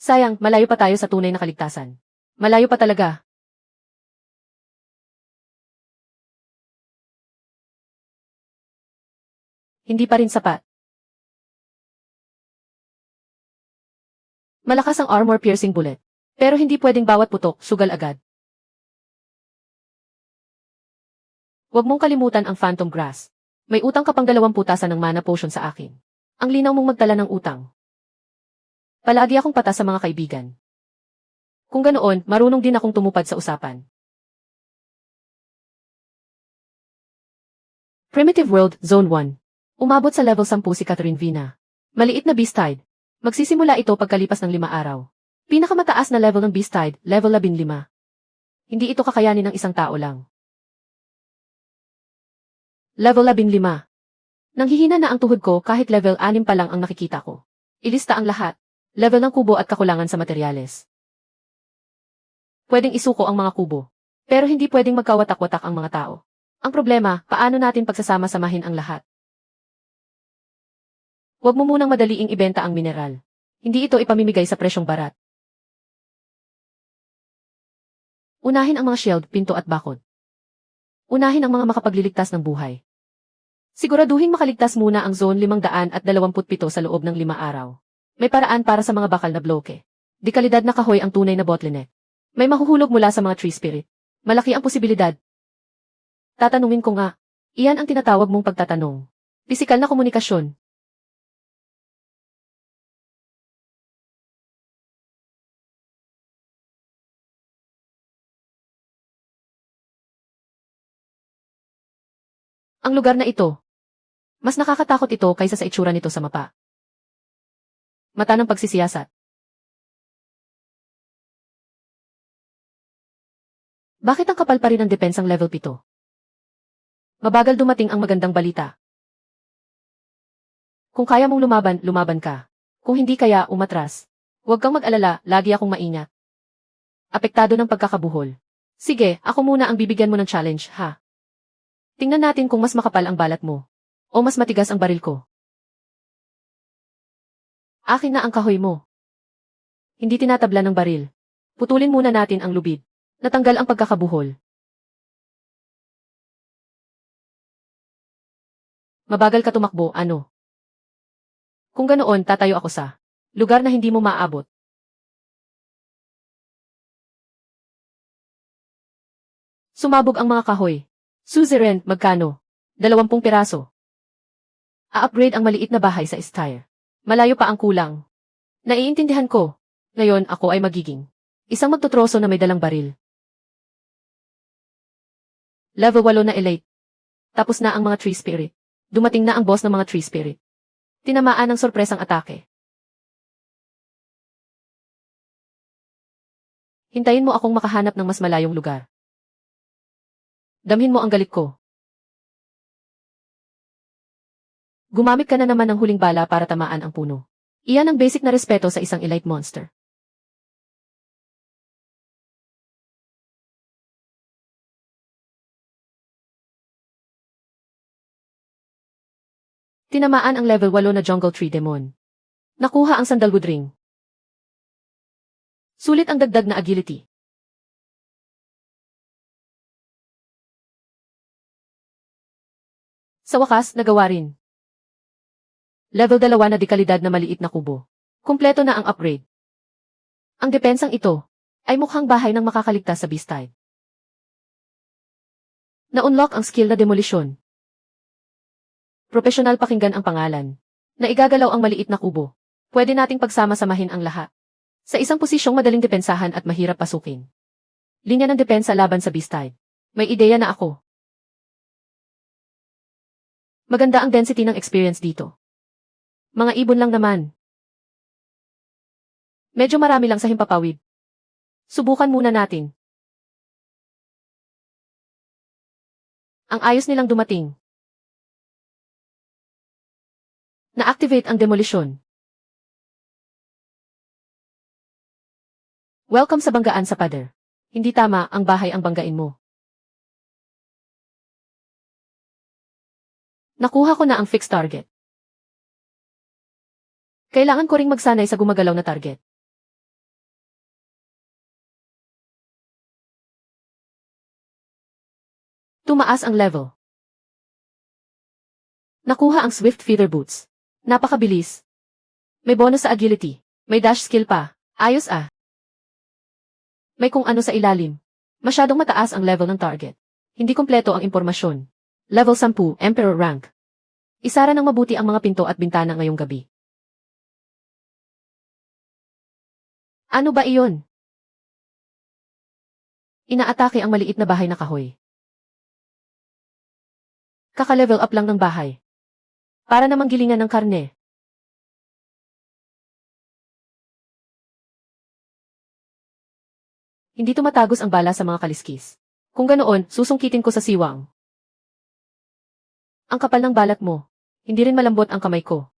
Sayang, malayo pa tayo sa tunay na kaligtasan. Malayo pa talaga. Hindi pa rin sapat. Malakas ang armor-piercing bullet. Pero hindi pwedeng bawat putok, sugal agad. Huwag mong kalimutan ang Phantom Grass. May utang ka pang 20 putasan ng mana potion sa akin. Ang linaw mong magtala ng utang. Palagi akong patas sa mga kaibigan. Kung ganoon, marunong din akong tumupad sa usapan. Primitive World, Zone 1. Umabot sa level 10 si Catherine Vina. Maliit na Beast-Tide. Magsisimula ito pagkalipas ng 5 araw. Pinakamataas na level ng Beast-Tide, level 15. Hindi ito kakayanin ng isang tao lang. Level 15. Nanghihina na ang tuhod ko kahit level 6 pa lang ang nakikita ko. Ilista ang lahat. Level ng kubo at kakulangan sa materyales. Pwedeng isuko ang mga kubo. Pero hindi pwedeng magkawatak-watak ang mga tao. Ang problema, paano natin pagsasama-samahin ang lahat? Huwag mo munang madaliing ibenta ang mineral. Hindi ito ipamimigay sa presyong barat. Unahin ang mga shield, pinto at bakod. Unahin ang mga makapagliligtas ng buhay. Siguraduhin makaligtas muna ang zone 527 sa loob ng 5 araw. May paraan para sa mga bakal na bloke. Di kalidad na kahoy ang tunay na bottleneck. May mahuhulog mula sa mga tree spirit. Malaki ang posibilidad. Tatanungin ko nga. Iyan ang tinatawag mong pagtatanong. Pisikal na komunikasyon. Ang lugar na ito. Mas nakakatakot ito kaysa sa itsura nito sa mapa. Mata ng pagsisiyasat. Bakit ang kapal pa rin ang depensang level 7? Mabagal dumating ang magandang balita. Kung kaya mong lumaban, lumaban ka. Kung hindi kaya, umatras. Huwag kang mag-alala, lagi akong maingat. Apektado ng pagkakabuhol. Sige, ako muna ang bibigyan mo ng challenge, ha? Tingnan natin kung mas makapal ang balat mo. O mas matigas ang baril ko. Akin na ang kahoy mo. Hindi tinatabla ng baril. Putulin muna natin ang lubid. Natanggal ang pagkakabuhol. Mabagal ka tumakbo, ano? Kung ganoon, tatayo ako sa lugar na hindi mo maaabot. Sumabog ang mga kahoy. Suzerain, magkano? 20 piraso. A-upgrade ang maliit na bahay sa Styre. Malayo pa ang kulang. Naiintindihan ko. Ngayon, ako ay magiging isang magtutroso na may dalang baril. Level 8 na elite. Tapos na ang mga tree spirit. Dumating na ang boss ng mga tree spirit. Tinamaan ng sorpresang atake. Hintayin mo akong makahanap ng mas malayong lugar. Damhin mo ang galit ko. Gumamit ka na naman ng huling bala para tamaan ang puno. Iyan ang basic na respeto sa isang elite monster. Tinamaan ang level 8 na Jungle Tree Demon. Nakuha ang Sandalwood Ring. Sulit ang dagdag na agility. Sa wakas, nagawa rin. Level 2 na dekalidad na maliit na kubo. Kumpleto na ang upgrade. Ang depensang ito ay mukhang bahay ng makakaligtas sa Beast-Tide. Na-unlock ang skill na demolisyon. Profesional pakinggan ang pangalan. Na igagalaw ang maliit na kubo. Pwede nating pagsama-samahin ang lahat. Sa isang posisyong madaling depensahan at mahirap pasukin. Linya ng depensa laban sa Beast-Tide. May ideya na ako. Maganda ang density ng experience dito. Mga ibon lang naman. Medyo marami lang sa himpapawid. Subukan muna natin. Ang ayos nilang dumating. Na-activate ang demolisyon. Welcome sa banggaan sa pader. Hindi tama ang bahay ang banggain mo. Nakuha ko na ang fixed target. Kailangan ko ring magsanay sa gumagalaw na target. Tumaas ang level. Nakuha ang Swift Feeder Boots. Napakabilis. May bonus sa agility. May dash skill pa. Ayos ah. May kung ano sa ilalim. Masyadong mataas ang level ng target. Hindi kompleto ang impormasyon. Level 10, Emperor rank. Isara ng mabuti ang mga pinto at bintana ngayong gabi. Ano ba iyon? Inaatake ang maliit na bahay na kahoy. Kaka-level up lang ng bahay. Para namang gilingan ng karne. Hindi tumatagos ang bala sa mga kaliskis. Kung ganoon, susungkitin ko sa siwang. Ang kapal ng balat mo. Hindi rin malambot ang kamay ko.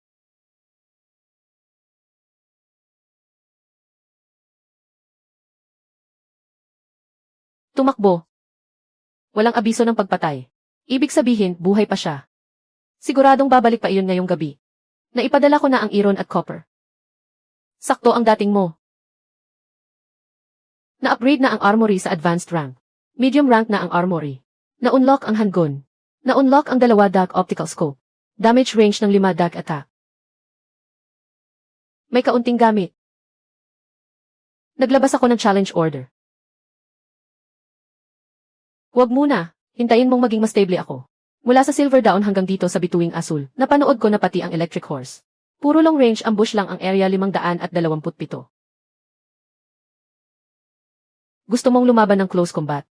Tumakbo. Walang abiso ng pagpatay. Ibig sabihin, buhay pa siya. Siguradong babalik pa iyon ngayong gabi. Naipadala ko na ang iron at copper. Sakto ang dating mo. Na-upgrade na ang armory sa advanced rank. Medium rank na ang armory. Na-unlock ang handgun. Na-unlock ang 2 dark optical scope. Damage range ng 5 dark attack. May kaunting gamit. Naglabas ako ng challenge order. Huwag muna, hintayin mong maging mas stable ako. Mula sa Silver Dawn hanggang dito sa Bituing Asul, napanood ko na pati ang Electric Horse. Puro long range ambush lang ang area 527. Gusto mong lumaban ng close combat.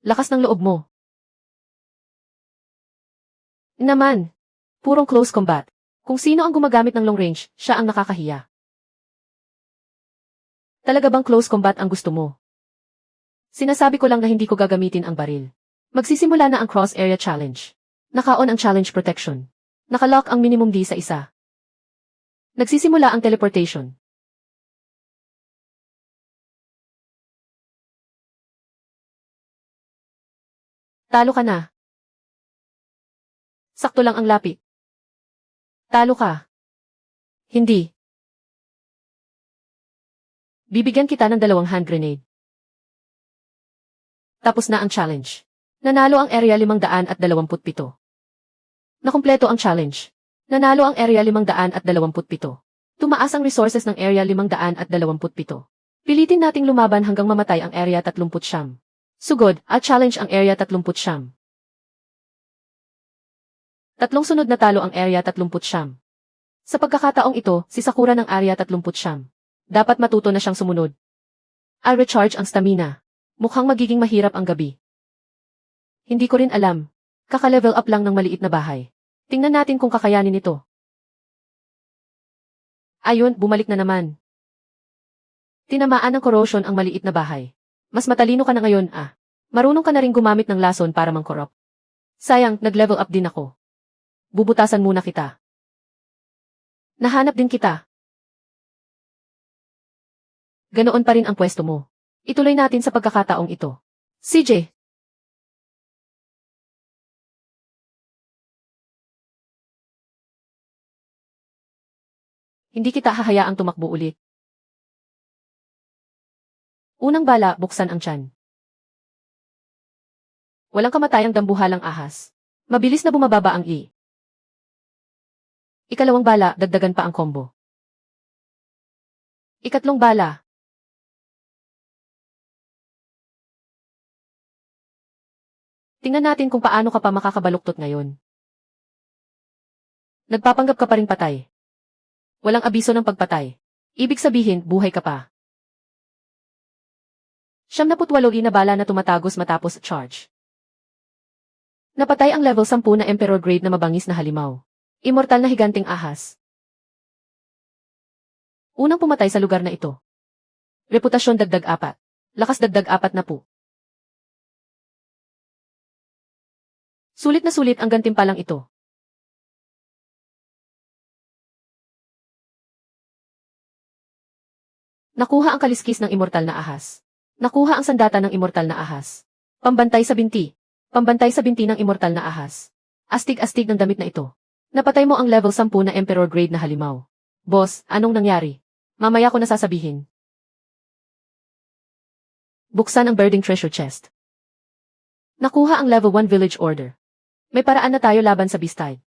Lakas ng loob mo. Naman, purong close combat. Kung sino ang gumagamit ng long range, siya ang nakakahiya. Talaga bang close combat ang gusto mo? Sinasabi ko lang na hindi ko gagamitin ang baril. Magsisimula na ang cross area challenge. Naka-on ang challenge protection. Nakalock ang minimum D sa isa. Nagsisimula ang teleportation. Talo ka na. Sakto lang ang lapit. Talo ka. Hindi. Bibigyan kita ng 2 hand grenade. Tapos na ang challenge. Nanalo ang area 527. Nakumpleto ang challenge. Nanalo ang area 527. Tumaas ang resources ng area 527. Pilitin nating lumaban hanggang mamatay ang area 30. Sugod, at challenge ang area 30. Tatlong sunod na talo ang area 30. Sa pagkakataong ito, si Sakura ng area 30. Dapat matuto na siyang sumunod. I'll recharge ang stamina. Mukhang magiging mahirap ang gabi. Hindi ko rin alam. Kaka-level up lang ng maliit na bahay. Tingnan natin kung kakayanin ito. Ayun, bumalik na naman. Tinamaan ng corrosion ang maliit na bahay. Mas matalino ka na ngayon, ah. Marunong ka na rin gumamit ng lason para mang-corrupt. Sayang, nag-level up din ako. Bubutasan muna kita. Nahanap din kita. Ganoon pa rin ang pwesto mo. Ituloy natin sa pagkakataong ito. CJ. Hindi kita hahayaang tumakbo ulit. Unang bala, buksan ang tiyan. Walang kamatayang dambuhalang ahas. Mabilis na bumababa ang I. Ikalawang bala, dagdagan pa ang combo. Ikatlong bala. Tingnan natin kung paano ka pa makakabaluktot ngayon. Nagpapanggap ka pa ring patay. Walang abiso ng pagpatay. Ibig sabihin, buhay ka pa. 78 na bala na tumatagos matapos charge. Napatay ang level 10 na Emperor grade na mabangis na halimaw. Immortal na higanting ahas. Unang pumatay sa lugar na ito. Reputasyon dagdag 4. Lakas dagdag 4 na po. Sulit na sulit ang gantimpalang ito. Nakuha ang kaliskis ng immortal na ahas. Nakuha ang sandata ng immortal na ahas. Pambantay sa binti. Pambantay sa binti ng immortal na ahas. Astig-astig ng damit na ito. Napatay mo ang level 10 na Emperor grade na halimaw. Boss, anong nangyari? Mamaya ko nasasabihin. Buksan ang Birding Treasure Chest. Nakuha ang level 1 Village Order. May paraan na tayo laban sa Beastide.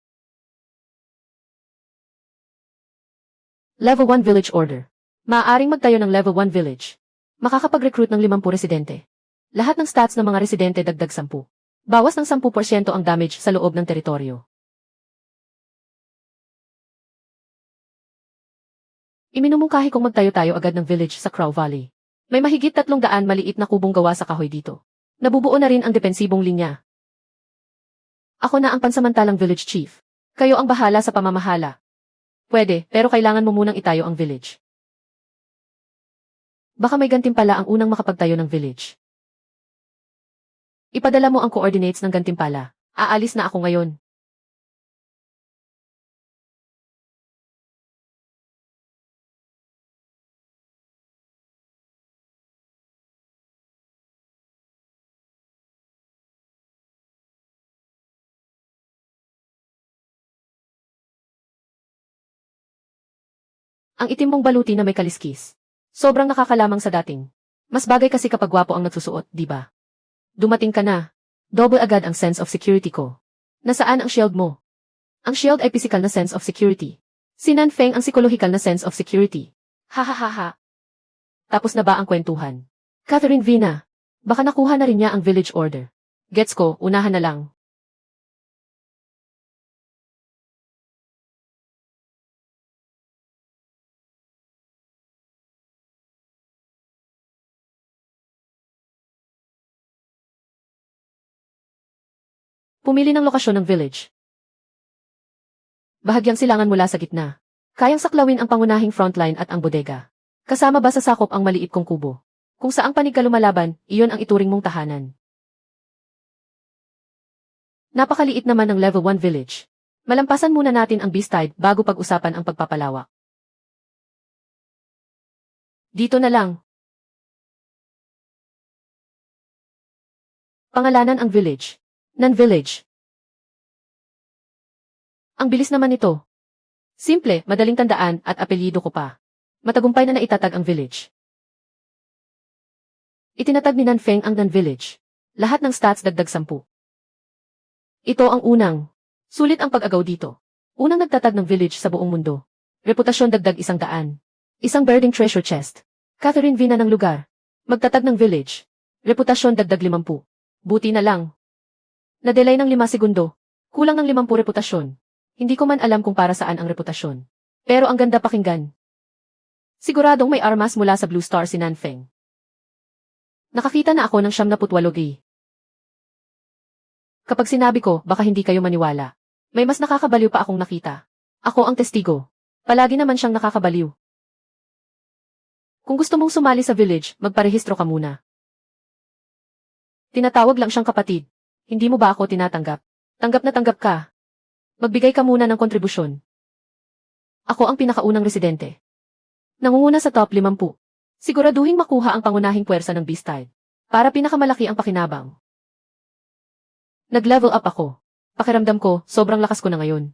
Level 1 Village Order. Maaaring magtayo ng level 1 village. Makakapag-recruit ng 50 residente. Lahat ng stats ng mga residente dagdag 10. Bawas ng 10% ang damage sa loob ng teritoryo. Iminumungkahi kong magtayo tayo agad ng village sa Crow Valley. May mahigit 300 maliit na kubong gawa sa kahoy dito. Nabubuo na rin ang depensibong linya. Ako na ang pansamantalang village chief. Kayo ang bahala sa pamamahala. Pwede, pero kailangan mo munang itayo ang village. Baka may gantimpala ang unang makapagtayo ng village. Ipadala mo ang coordinates ng gantimpala. Aalis na ako ngayon. Ang itim mong baluti na may kaliskis. Sobrang nakakalamang sa dating. Mas bagay kasi kapag gwapo ang nagsusuot, di ba? Dumating ka na. Double agad ang sense of security ko. Nasaan ang shield mo? Ang shield ay physical na sense of security. Si Nanfeng ang psychological na sense of security. Ha. Tapos na ba ang kwentuhan? Catherine Vina. Baka nakuha na rin niya ang village order. Gets ko, unahan na lang. Pumili ng lokasyon ng village. Bahagyang silangan mula sa gitna. Kayang saklawin ang pangunahing frontline at ang bodega. Kasama ba sa sakop ang maliit kong kubo? Kung saang panig ka lumalaban, iyon ang ituring mong tahanan. Napakaliit naman ng level 1 village. Malampasan muna natin ang Beastide bago pag-usapan ang pagpapalawak. Dito na lang. Pangalanan ang village. Non-village. Ang bilis naman nito. Simple, madaling tandaan at apelyido ko pa. Matagumpay na naitatag ang village. Itinatag ni Nanfeng ang non-village. Lahat ng stats dagdag 10. Ito ang unang. Sulit ang pag-agaw dito. Unang nagtatag ng village sa buong mundo. Reputasyon dagdag 100. Isang Birding Treasure Chest. Catherine Vina ng lugar. Magtatag ng village. Reputasyon dagdag 50. Buti na lang. Na-delay ng 5 segundo. Kulang ng 50 reputasyon. Hindi ko man alam kung para saan ang reputasyon. Pero ang ganda pakinggan. Siguradong may armas mula sa Blue Star si Nanfeng. Nakakita na ako ng 78. Kapag sinabi ko, baka hindi kayo maniwala. May mas nakakabaliw pa akong nakita. Ako ang testigo. Palagi naman siyang nakakabaliw. Kung gusto mong sumali sa village, magparehistro ka muna. Tinatawag lang siyang kapatid. Hindi mo ba ako tinatanggap? Tanggap na tanggap ka. Magbigay ka muna ng kontribusyon. Ako ang pinakaunang residente. Nangunguna sa top 50. Siguraduhin makuha ang pangunahing puwersa ng Beastide. Para pinakamalaki ang pakinabang. Nag-level up ako. Pakiramdam ko, sobrang lakas ko na ngayon.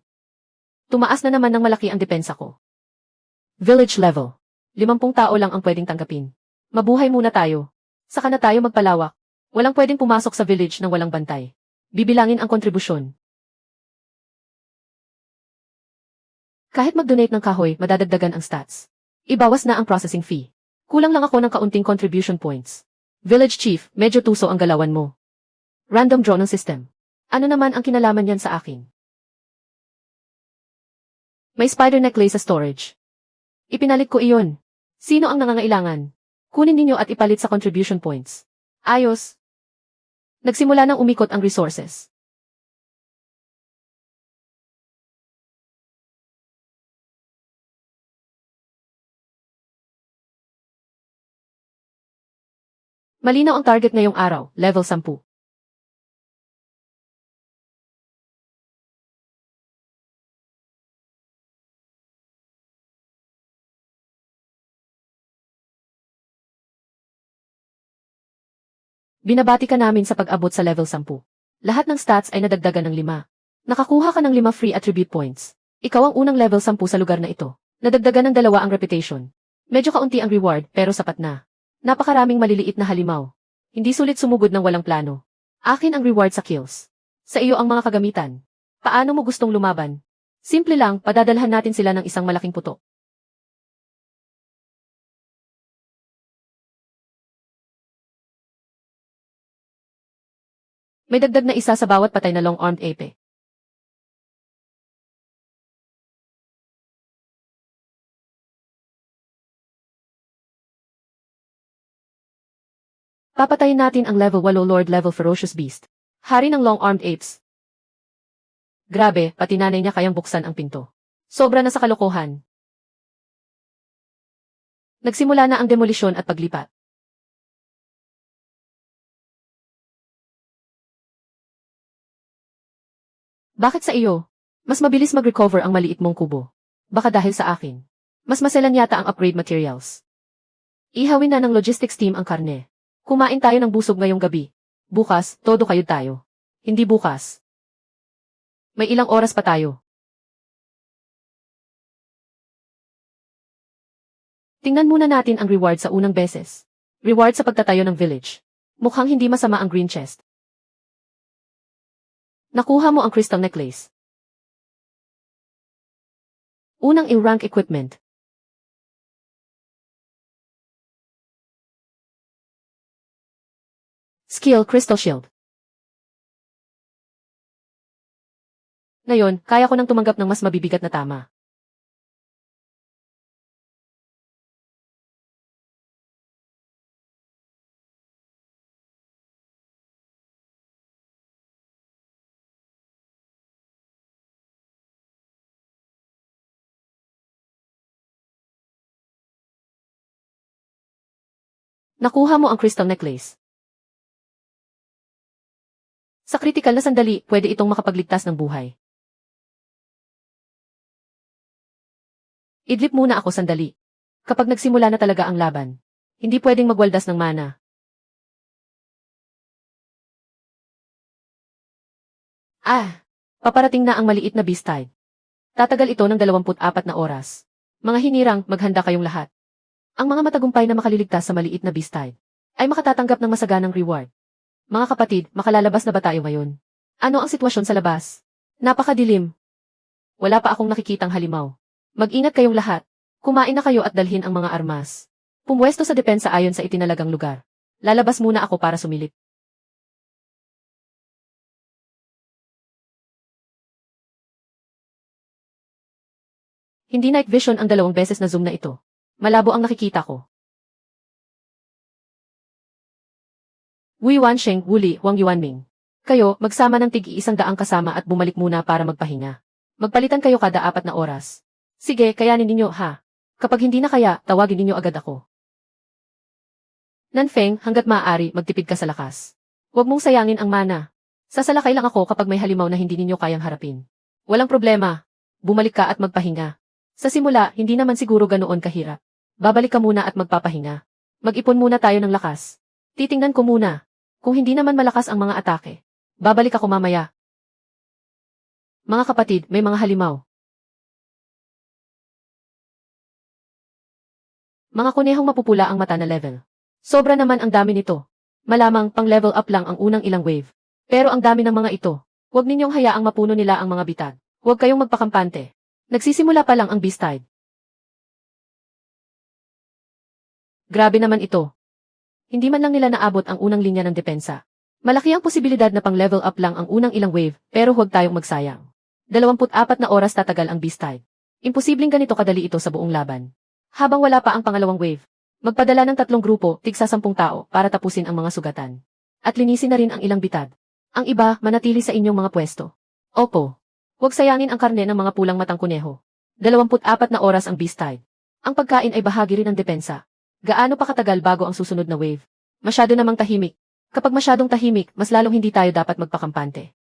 Tumaas na naman ng malaki ang depensa ko. Village level. 50 tao lang ang pwedeng tanggapin. Mabuhay muna tayo. Saka na tayo magpalawak. Walang pwedeng pumasok sa village ng walang bantay. Bibilangin ang kontribusyon. Kahit mag-donate ng kahoy, madadagdagan ang stats. Ibawas na ang processing fee. Kulang lang ako ng kaunting contribution points. Village Chief, medyo tuso ang galawan mo. Random draw ng system. Ano naman ang kinalaman yan sa akin? May spider necklace sa storage. Ipinalit ko iyon. Sino ang nangangailangan? Kunin ninyo at ipalit sa contribution points. Ayos. Nagsimula nang umikot ang resources. Malinaw ang target ngayong araw, level 10. Binabati ka namin sa pag-abot sa level 10. Lahat ng stats ay nadagdagan ng 5. Nakakuha ka ng 5 free attribute points. Ikaw ang unang level 10 sa lugar na ito. Nadagdagan ng 2 ang reputation. Medyo kaunti ang reward pero sapat na. Napakaraming maliliit na halimaw. Hindi sulit sumugod ng walang plano. Akin ang reward sa kills. Sa iyo ang mga kagamitan. Paano mo gustong lumaban? Simple lang, padadalhan natin sila ng isang malaking putok. May dagdag na isa sa bawat patay na long-armed ape. Papatayin natin ang level 8 Lord level Ferocious Beast. Hari ng long-armed apes. Grabe, pati nanay niya kayang buksan ang pinto. Sobra na sa kalokohan. Nagsimula na ang demolisyon at paglipat. Bakit sa iyo? Mas mabilis mag-recover ang maliit mong kubo. Baka dahil sa akin. Mas maselan yata ang upgrade materials. Ihawin na ng logistics team ang karne. Kumain tayo ng busog ngayong gabi. Bukas, todo kayo tayo. Hindi bukas. May ilang oras pa tayo. Tingnan muna natin ang reward sa unang beses. Reward sa pagtatayo ng village. Mukhang hindi masama ang green chest. Nakuha mo ang crystal necklace. Unang i-rank equipment. Skill Crystal Shield. Ngayon, kaya ko nang tumanggap ng mas mabibigat na tama. Nakuha mo ang crystal necklace. Sa kritikal na sandali, pwede itong makapagligtas ng buhay. Idlip muna ako sandali. Kapag nagsimula na talaga ang laban, hindi pwedeng magwaldas ng mana. Paparating na ang maliit na beast tide. Tatagal ito ng 24 na oras. Mga hinirang, maghanda kayong lahat. Ang mga matagumpay na makaliligtas sa maliit na beast tide ay makatatanggap ng masaganang reward. Mga kapatid, makalalabas na ba tayo ngayon? Ano ang sitwasyon sa labas? Napakadilim. Wala pa akong nakikitang halimaw. Mag-ingat kayong lahat. Kumain na kayo at dalhin ang mga armas. Pumwesto sa depensa ayon sa itinalagang lugar. Lalabas muna ako para sumilip. Hindi night vision ang 2 beses na zoom na ito. Malabo ang nakikita ko. Wu Wansheng, Wuli, Wang Yuanming. Kayo, magsama ng tig-100 kasama at bumalik muna para magpahinga. Magpalitan kayo kada 4 na oras. Sige, kayanin ninyo, ha? Kapag hindi na kaya, tawagin ninyo agad ako. Nanfeng, hanggat maaari, magtipid ka sa lakas. Huwag mong sayangin ang mana. Sasalakay lang ako kapag may halimaw na hindi ninyo kayang harapin. Walang problema. Bumalik ka at magpahinga. Sa simula, hindi naman siguro ganoon kahirap. Babalik ka muna at magpapahinga. Mag-ipon muna tayo ng lakas. Titingnan ko muna. Kung hindi naman malakas ang mga atake, babalik ako mamaya. Mga kapatid, may mga halimaw. Mga kunehong mapupula ang mata na level. Sobra naman ang dami nito. Malamang pang level up lang ang unang ilang wave. Pero ang dami ng mga ito. Huwag ninyong hayaang mapuno nila ang mga bitag. Huwag kayong magpakampante. Nagsisimula pa lang ang beast tide. Grabe naman ito. Hindi man lang nila naabot ang unang linya ng depensa. Malaki ang posibilidad na pang level up lang ang unang ilang wave, pero huwag tayong magsayang. 24 na oras tatagal ang beast tide. Imposibleng ganito kadali ito sa buong laban. Habang wala pa ang pangalawang wave, magpadala ng 3 grupo, tigsa 10 tao, para tapusin ang mga sugatan. At linisin na rin ang ilang bitad. Ang iba, manatili sa inyong mga pwesto. Opo. Huwag sayangin ang karne ng mga pulang matang kuneho. 24 na oras ang beast tide. Ang pagkain ay bahagi rin ng depensa. Gaano pa katagal bago ang susunod na wave? Masyado namang tahimik. Kapag masyadong tahimik, mas lalong hindi tayo dapat magpakampante.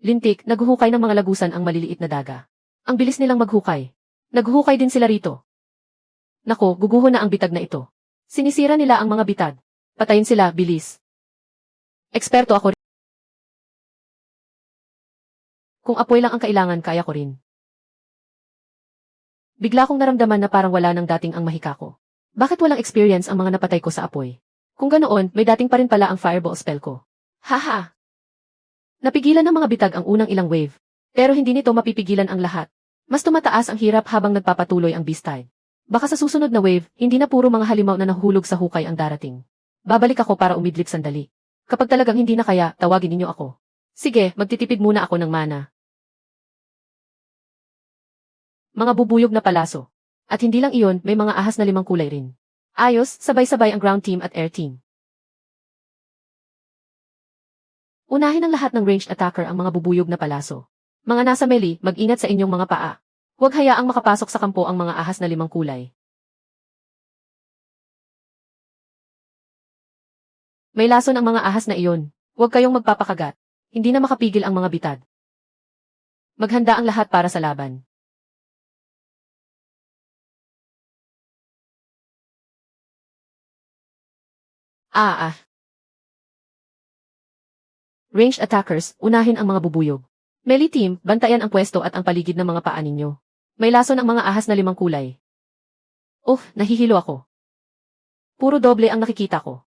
Lintik, naghuhukay ng mga lagusan ang maliliit na daga. Ang bilis nilang maghukay. Naghuhukay din sila rito. Nako, guguho na ang bitag na ito. Sinisira nila ang mga bitag. Patayin sila, bilis. Eksperto ako rin. Kung apoy lang ang kailangan, kaya ko rin. Bigla kong naramdaman na parang wala nang dating ang mahika ko. Bakit walang experience ang mga napatay ko sa apoy? Kung ganoon, may dating pa rin pala ang fireball spell ko. Haha! Napigilan ng mga bitag ang unang ilang wave. Pero hindi nito mapipigilan ang lahat. Mas tumataas ang hirap habang nagpapatuloy ang beast tide. Baka sa susunod na wave, hindi na puro mga halimaw na nahuhulog sa hukay ang darating. Babalik ako para umidlip sandali. Kapag talagang hindi na kaya, tawagin ninyo ako. Sige, magtitipid muna ako ng mana. Mga bubuyog na palaso. At hindi lang iyon, may mga ahas na 5 kulay rin. Ayos, sabay-sabay ang ground team at air team. Unahin ang lahat ng ranged attacker ang mga bubuyog na palaso. Mga nasa melee, mag-ingat sa inyong mga paa. Huwag hayaang makapasok sa kampo ang mga ahas na 5 kulay. May lason ang mga ahas na iyon. Huwag kayong magpapakagat. Hindi na makapigil ang mga bitad. Maghanda ang lahat para sa laban. Ranged attackers, unahin ang mga bubuyog. Melee team, bantayan ang pwesto at ang paligid ng mga paa ninyo. May lason ang mga ahas na 5 kulay. Nahihilo ako. Puro doble ang nakikita ko.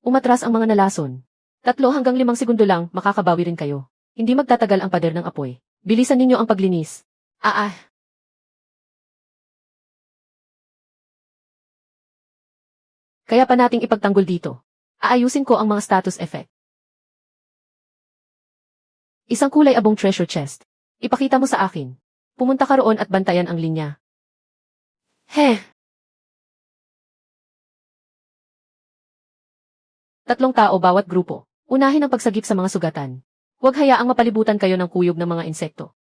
Umatras ang mga nalason. 3 hanggang 5 segundo lang, makakabawi rin kayo. Hindi magtatagal ang pader ng apoy. Bilisan ninyo ang paglinis. Kaya pa nating ipagtanggol dito. Aayusin ko ang mga status effect. Isang kulay abong treasure chest. Ipakita mo sa akin. Pumunta ka roon at bantayan ang linya. 3 tao bawat grupo. Unahin ang pagsagip sa mga sugatan. Huwag hayaang mapalibutan kayo ng kuyog ng mga insekto.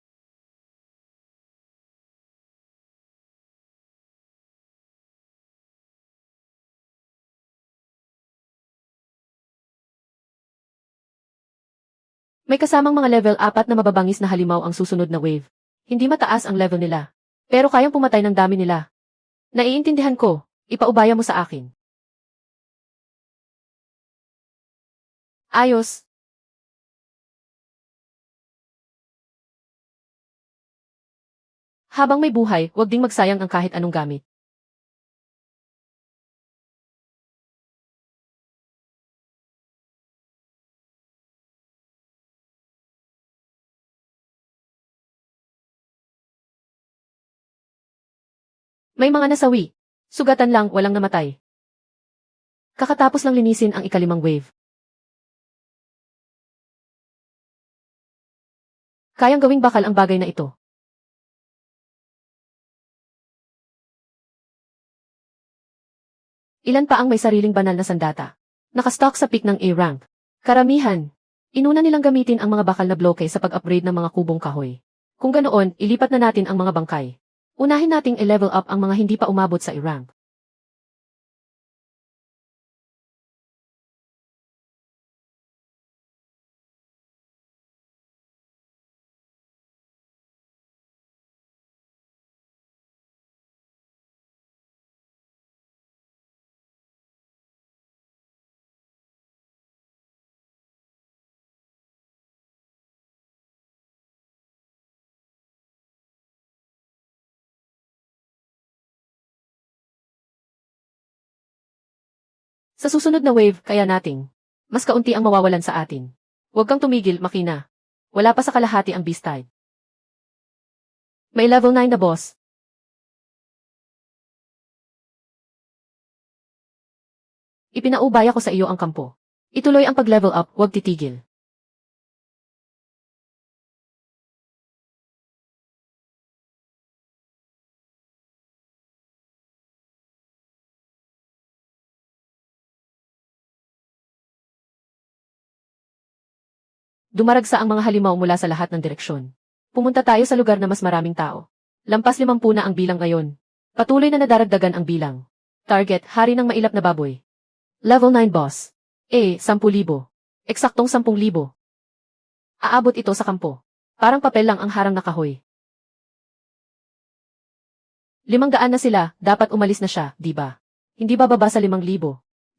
May kasamang mga level 4 na mababangis na halimaw ang susunod na wave. Hindi mataas ang level nila. Pero kayang pumatay ng dami nila. Naiintindihan ko. Ipaubaya mo sa akin. Ayos. Habang may buhay, huwag ding magsayang ang kahit anong gamit. May mga nasawi. Sugatan lang, walang namatay. Kakatapos lang linisin ang ika-5 wave. Kayang gawing bakal ang bagay na ito. Ilan pa ang may sariling banal na sandata? Nakastock sa peak ng A-rank. Karamihan. Inuna nilang gamitin ang mga bakal na bloke sa pag-upgrade ng mga kubong kahoy. Kung ganoon, ilipat na natin ang mga bangkay. Unahin nating i-level up ang mga hindi pa umabot sa A-rank. Sa susunod na wave, kaya nating. Mas kaunti ang mawawalan sa atin. Huwag kang tumigil, makina. Wala pa sa kalahati ang beast tide. May level 9 na boss. Ipinaubaya ko sa iyo ang kampo. Ituloy ang pag-level up, huwag titigil. Dumaragsa ang mga halimaw mula sa lahat ng direksyon. Pumunta tayo sa lugar na mas maraming tao. Lampas 50 na ang bilang ngayon. Patuloy na nadaragdagan ang bilang. Target, hari ng mailap na baboy. Level 9 boss. 10,000. Eksaktong 10,000. Aabot ito sa kampo. Parang papel lang ang harang na kahoy. 500 na sila, dapat umalis na siya, di ba? Hindi bababa sa 5,000.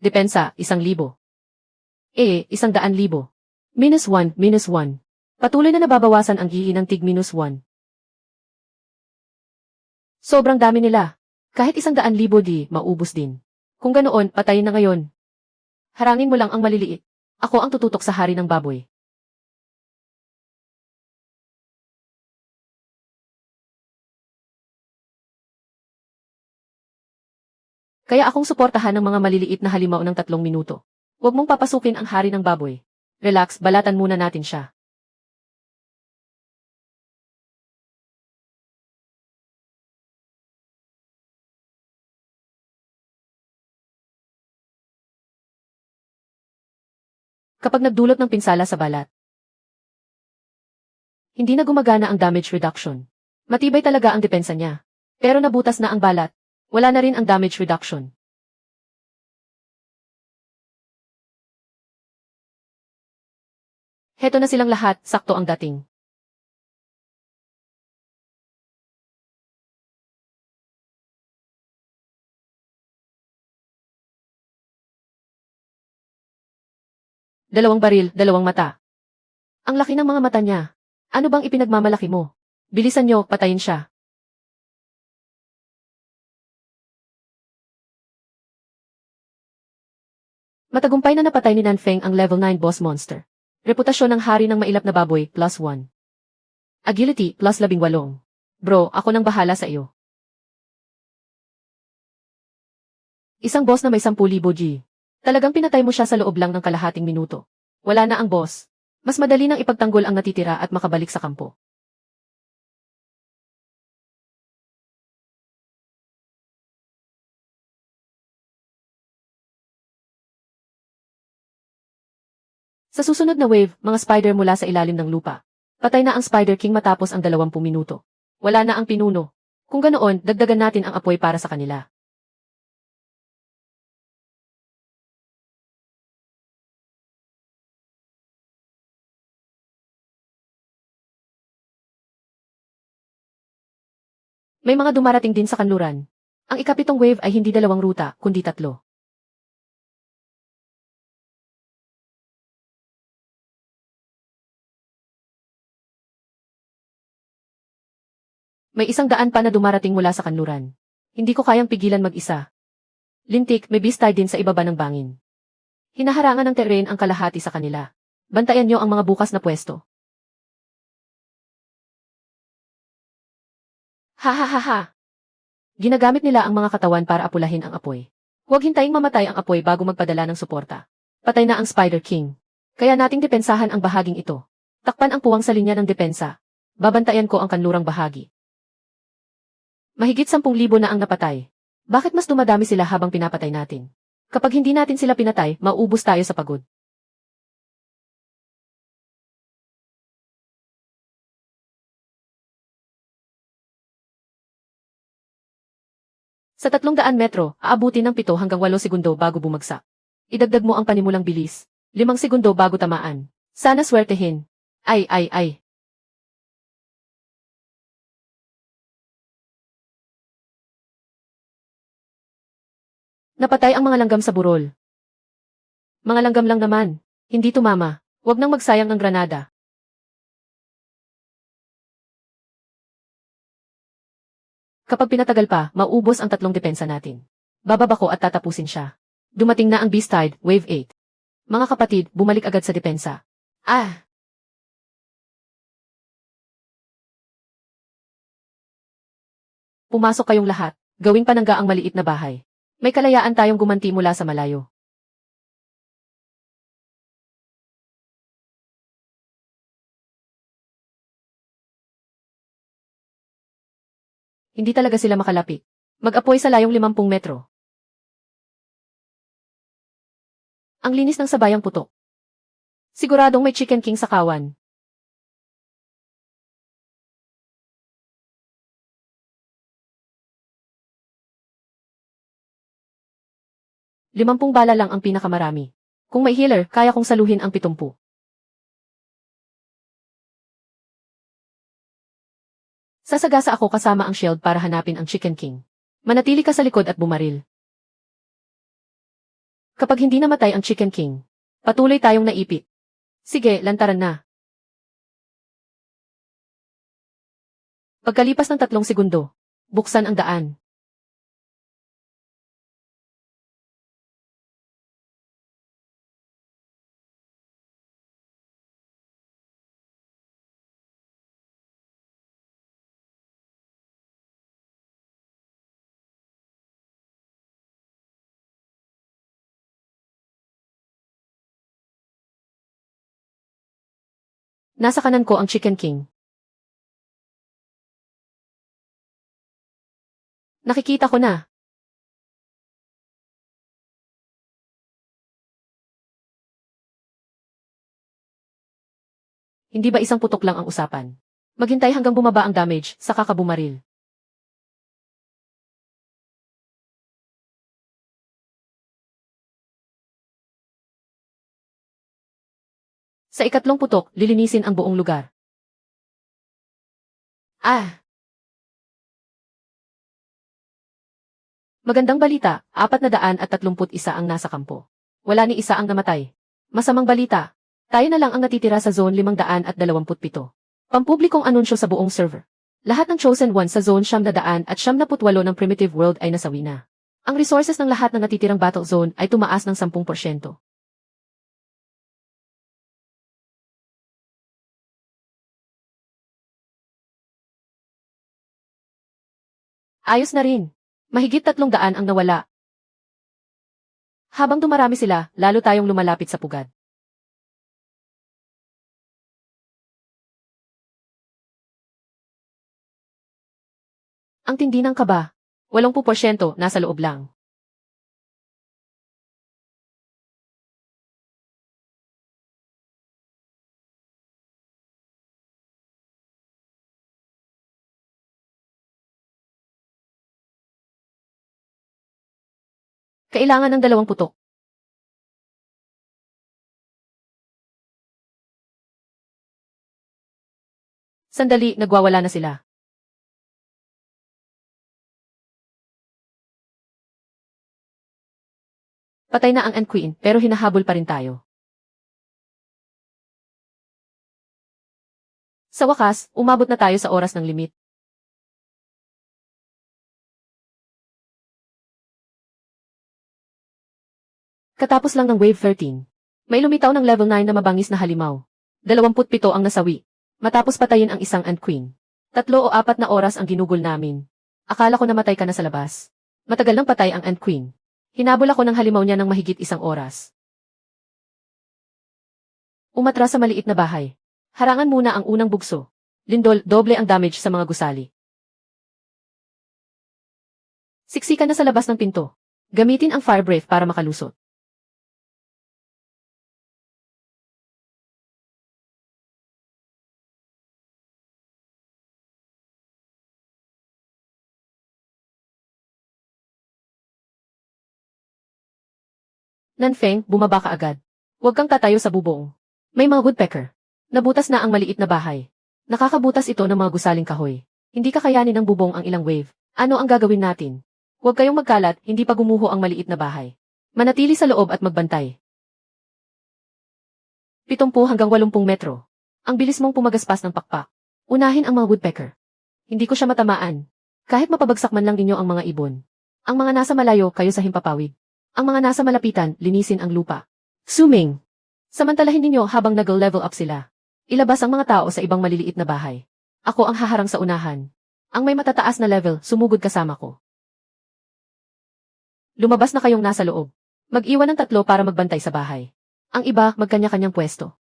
Depensa, 1,000. 100,000. -1, -1. Patuloy na nababawasan ang gihi ng tig -1. Sobrang dami nila. Kahit 100,000 di, maubos din. Kung ganoon, patayin na ngayon. Harangin mo lang ang maliliit. Ako ang tututok sa hari ng baboy. Kaya akong suportahan ng mga maliliit na halimaw ng 3 minuto. Huwag mong papasukin ang hari ng baboy. Relax, balatan muna natin siya. Kapag nagdulot ng pinsala sa balat, hindi na gumagana ang damage reduction. Matibay talaga ang depensa niya. Pero nabutas na ang balat. Wala na rin ang damage reduction. Heto na silang lahat, sakto ang dating. Dalawang baril, dalawang mata. Ang laki ng mga mata niya. Ano bang ipinagmamalaki mo? Bilisan niyo, patayin siya. Matagumpay na napatay ni Nanfeng ang level 9 boss monster. Reputasyon ng hari ng mailap na baboy, +1. Agility, +18. Bro, ako nang bahala sa iyo. Isang boss na may 10,000 G. Talagang pinatay mo siya sa loob lang ng kalahating minuto. Wala na ang boss. Mas madali nang ipagtanggol ang natitira at makabalik sa kampo. Sa susunod na wave, mga spider mula sa ilalim ng lupa. Patay na ang Spider King matapos ang 20 minuto. Wala na ang pinuno. Kung ganoon, dagdagan natin ang apoy para sa kanila. May mga dumarating din sa kanluran. Ang ikapitong wave ay hindi 2 ruta, kundi 3. May 100 pa na dumarating mula sa kanluran. Hindi ko kayang pigilan mag-isa. Lintik, may beastide din sa ibaba ng bangin. Hinaharangan ng terrain ang kalahati sa kanila. Bantayan niyo ang mga bukas na pwesto. Ha ha ha ha! Ginagamit nila ang mga katawan para apulahin ang apoy. Huwag hintayin mamatay ang apoy bago magpadala ng suporta. Patay na ang Spider King. Kaya nating depensahan ang bahaging ito. Takpan ang puwang sa linya ng depensa. Babantayan ko ang kanlurang bahagi. Mahigit 10,000 na ang napatay. Bakit mas dumadami sila habang pinapatay natin? Kapag hindi natin sila pinatay, mauubos tayo sa pagod. Sa 300 metro, aabutin ng 7 hanggang 8 segundo bago bumagsak. Idagdag mo ang panimulang bilis. 5 segundo bago tamaan. Sana swertehin. Ay ay ay. Napatay ang mga langgam sa burol. Mga langgam lang naman. Hindi tumama. Huwag nang magsayang ng granada. Kapag pinatagal pa, mauubos ang 3 depensa natin. Bababa ko at tatapusin siya. Dumating na ang Beastide, Wave 8. Mga kapatid, bumalik agad sa depensa. Ah! Pumasok kayong lahat. Gawing panangga ang maliit na bahay. May kalayaan tayong gumanti mula sa malayo. Hindi talaga sila makalapit. Mag-apoy sa layong 50 metro. Ang linis ng sabayang putok. Siguradong may Chicken King sa kawan. Limampung bala lang ang pinakamarami. Kung may healer, kaya kong saluhin ang 70. Sasagasa ako kasama ang shield para hanapin ang Chicken King. Manatili ka sa likod at bumaril. Kapag hindi namatay ang Chicken King, patuloy tayong naipit. Sige, lantaran na. Pagkalipas ng 3 segundo, buksan ang daan. Nasa kanan ko ang Chicken King. Nakikita ko na. Hindi ba isang putok lang ang usapan? Maghintay hanggang bumaba ang damage, saka ka bumaril. Sa ikatlong putok, lilinisin ang buong lugar. Ah! Magandang balita, 431 ang nasa kampo. Wala ni isa ang namatay. Masamang balita, tayo na lang ang natitira sa Zone 527. Pampublikong anunsyo sa buong server. Lahat ng Chosen One sa Zone 978 ng Primitive World ay nasawi na. Ang resources ng lahat ng natitirang Battle Zone ay tumaas ng 10%. Ayos na rin. Mahigit 300 ang nawala. Habang dumarami sila, lalo tayong lumalapit sa pugad. Ang tindi ng kaba. 80% nasa loob lang. Kailangan ng 2 putok. Sandali, nagwawala na sila. Patay na ang Ant Queen, pero hinahabol pa rin tayo. Sa wakas, umabot na tayo sa oras ng limit. Katapos lang ng Wave 13. May lumitaw ng level 9 na mabangis na halimaw. 27 ang nasawi. Matapos patayin ang isang Ant Queen. 3 o 4 na oras ang ginugol namin. Akala ko namatay ka na sa labas. Matagal nang patay ang Ant Queen. Hinabol ako ng halimaw niya ng mahigit 1 oras. Umatras sa maliit na bahay. Harangan muna ang unang bugso. Lindol, doble ang damage sa mga gusali. Siksikan na sa labas ng pinto. Gamitin ang Fire Breath para makalusot. Nanfeng, bumaba ka agad. Huwag kang tatayo sa bubong. May mga woodpecker. Nabutas na ang maliit na bahay. Nakakabutas ito ng mga gusaling kahoy. Hindi kakayanin ng bubong ang ilang wave. Ano ang gagawin natin? Huwag kayong magkalat, hindi pa gumuho ang maliit na bahay. Manatili sa loob at magbantay. 70 hanggang 80 metro. Ang bilis mong pumagaspas ng pakpak. Unahin ang mga woodpecker. Hindi ko siya matamaan. Kahit mapabagsak man lang ninyo ang mga ibon. Ang mga nasa malayo, kayo sa himpapawid. Ang mga nasa malapitan, linisin ang lupa. Suming. Samantalahin ninyo habang nag-level up sila. Ilabas ang mga tao sa ibang maliliit na bahay. Ako ang haharang sa unahan. Ang may matataas na level, sumugod kasama ko. Lumabas na kayong nasa loob. Mag-iwan ng 3 para magbantay sa bahay. Ang iba, magkanya-kanyang pwesto.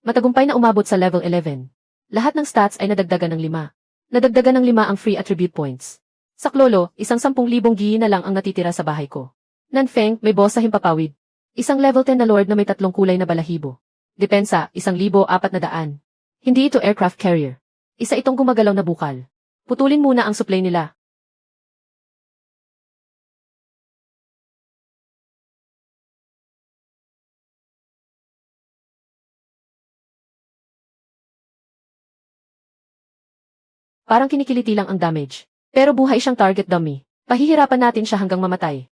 Matagumpay na umabot sa level 11. Lahat ng stats ay nadagdagan ng 5. Nadagdagan ng 5 ang free attribute points. Sa Klolo, 10,000 giyi na lang ang natitira sa bahay ko. Nanfeng, may boss sa himpapawid. Isang level 10 na lord na may 3 kulay na balahibo. Depensa, 1,400. Hindi ito aircraft carrier. Isa itong gumagalaw na bukal. Putulin muna ang supply nila. Parang kinikiliti lang ang damage. Pero buhay siyang target dummy. Pahihirapan natin siya hanggang mamatay.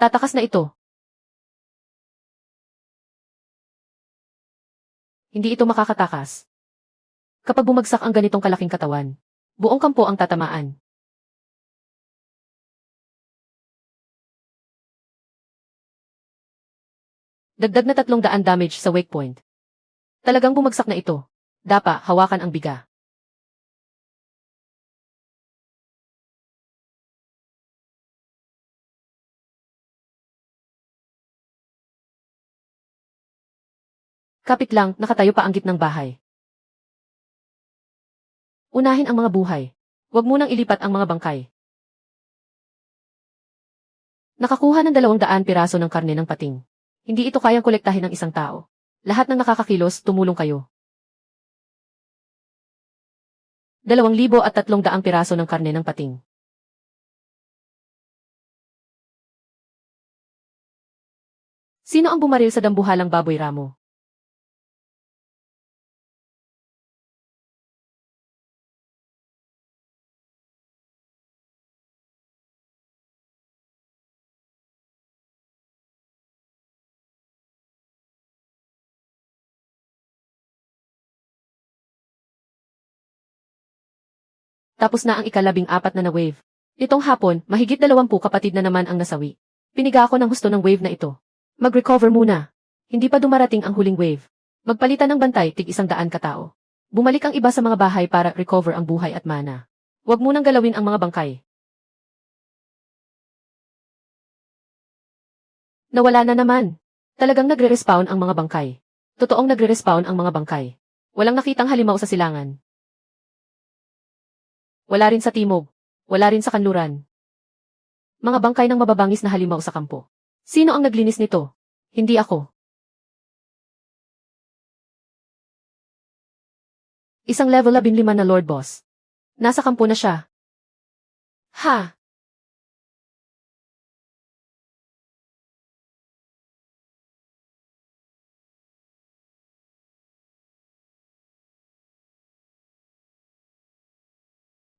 Tatakas na ito. Hindi ito makakatakas. Kapag bumagsak ang ganitong kalaking katawan, buong kampo ang tatamaan. Dagdag na 300 damage sa wake point. Talagang bumagsak na ito. Dapa, hawakan ang biga. Kapit lang, nakatayo pa ang gitnang bahay. Unahin ang mga buhay. Huwag munang ilipat ang mga bangkay. Nakakuha ng 200 piraso ng karne ng pating. Hindi ito kayang kolektahin ng isang tao. Lahat ng nakakakilos, tumulong kayo. 2,300 piraso ng karne ng pating. Sino ang bumaril sa dambuhalang baboy ramo? Tapos na ang ika-14 na wave. Nitong hapon, mahigit 20 kapatid na naman ang nasawi. Piniga ako ng husto ng wave na ito. Mag-recover muna. Hindi pa dumarating ang huling wave. Magpalitan ng bantay, tig-100 katao. Bumalik ang iba sa mga bahay para recover ang buhay at mana. Huwag munang galawin ang mga bangkay. Nawala na naman. Talagang nagre-respawn ang mga bangkay. Totoong nagre-respawn ang mga bangkay. Walang nakitang halimaw sa silangan. Wala rin sa timog. Wala rin sa kanluran. Mga bangkay ng mababangis na halimaw sa kampo. Sino ang naglinis nito? Hindi ako. Isang level 15 na Lord Boss. Nasa kampo na siya. Ha!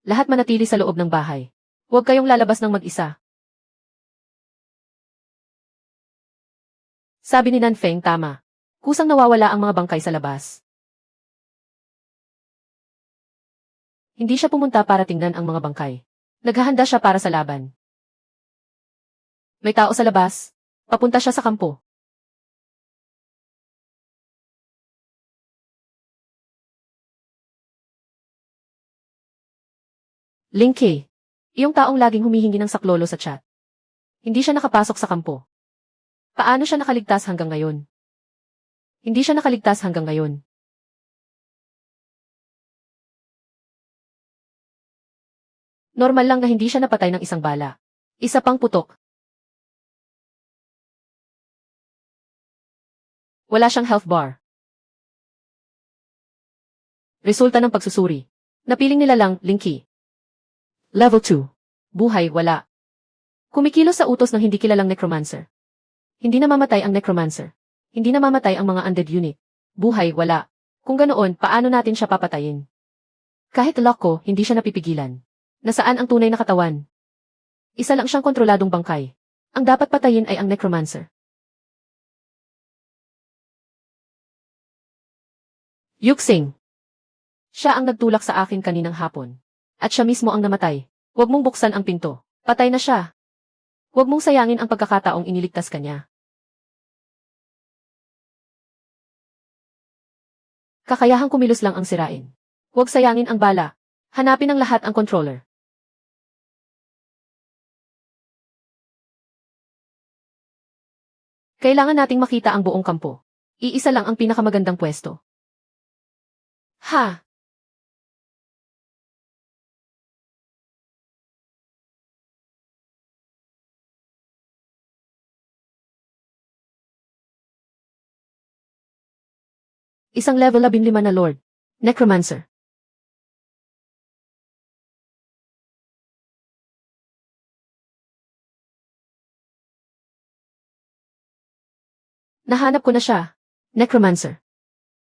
Lahat manatili sa loob ng bahay. Huwag kayong lalabas ng mag-isa. Sabi ni Nanfeng tama. Kusang nawawala ang mga bangkay sa labas. Hindi siya pumunta para tingnan ang mga bangkay. Naghahanda siya para sa laban. May tao sa labas. Papunta siya sa kampo. Linky. Iyong taong laging humihingi ng saklolo sa chat. Hindi siya nakapasok sa kampo. Paano siya nakaligtas hanggang ngayon? Hindi siya nakaligtas hanggang ngayon. Normal lang na hindi siya napatay ng isang bala. Isa pang putok. Wala siyang health bar. Resulta ng pagsusuri. Napiling nila lang, Linky. Level 2. Buhay, wala. Kumikilos sa utos ng hindi kilalang necromancer. Hindi namamatay ang necromancer. Hindi namamatay ang mga undead unit. Buhay, wala. Kung ganoon, paano natin siya papatayin? Kahit lock ko, hindi siya napipigilan. Nasaan ang tunay na katawan? Isa lang siyang kontroladong bangkay. Ang dapat patayin ay ang necromancer. Yuxing. Siya ang nagtulak sa akin kaninang hapon. At siya mismo ang namatay. Huwag mong buksan ang pinto. Patay na siya. Huwag mong sayangin ang pagkakataong iniligtas ka niya. Kakayahang kumilos lang ang sirain. Huwag sayangin ang bala. Hanapin ng lahat ang controller. Kailangan nating makita ang buong kampo. Iisa lang ang pinakamagandang pwesto. Ha! Isang level 15 na Lord. Necromancer. Nahanap ko na siya. Necromancer.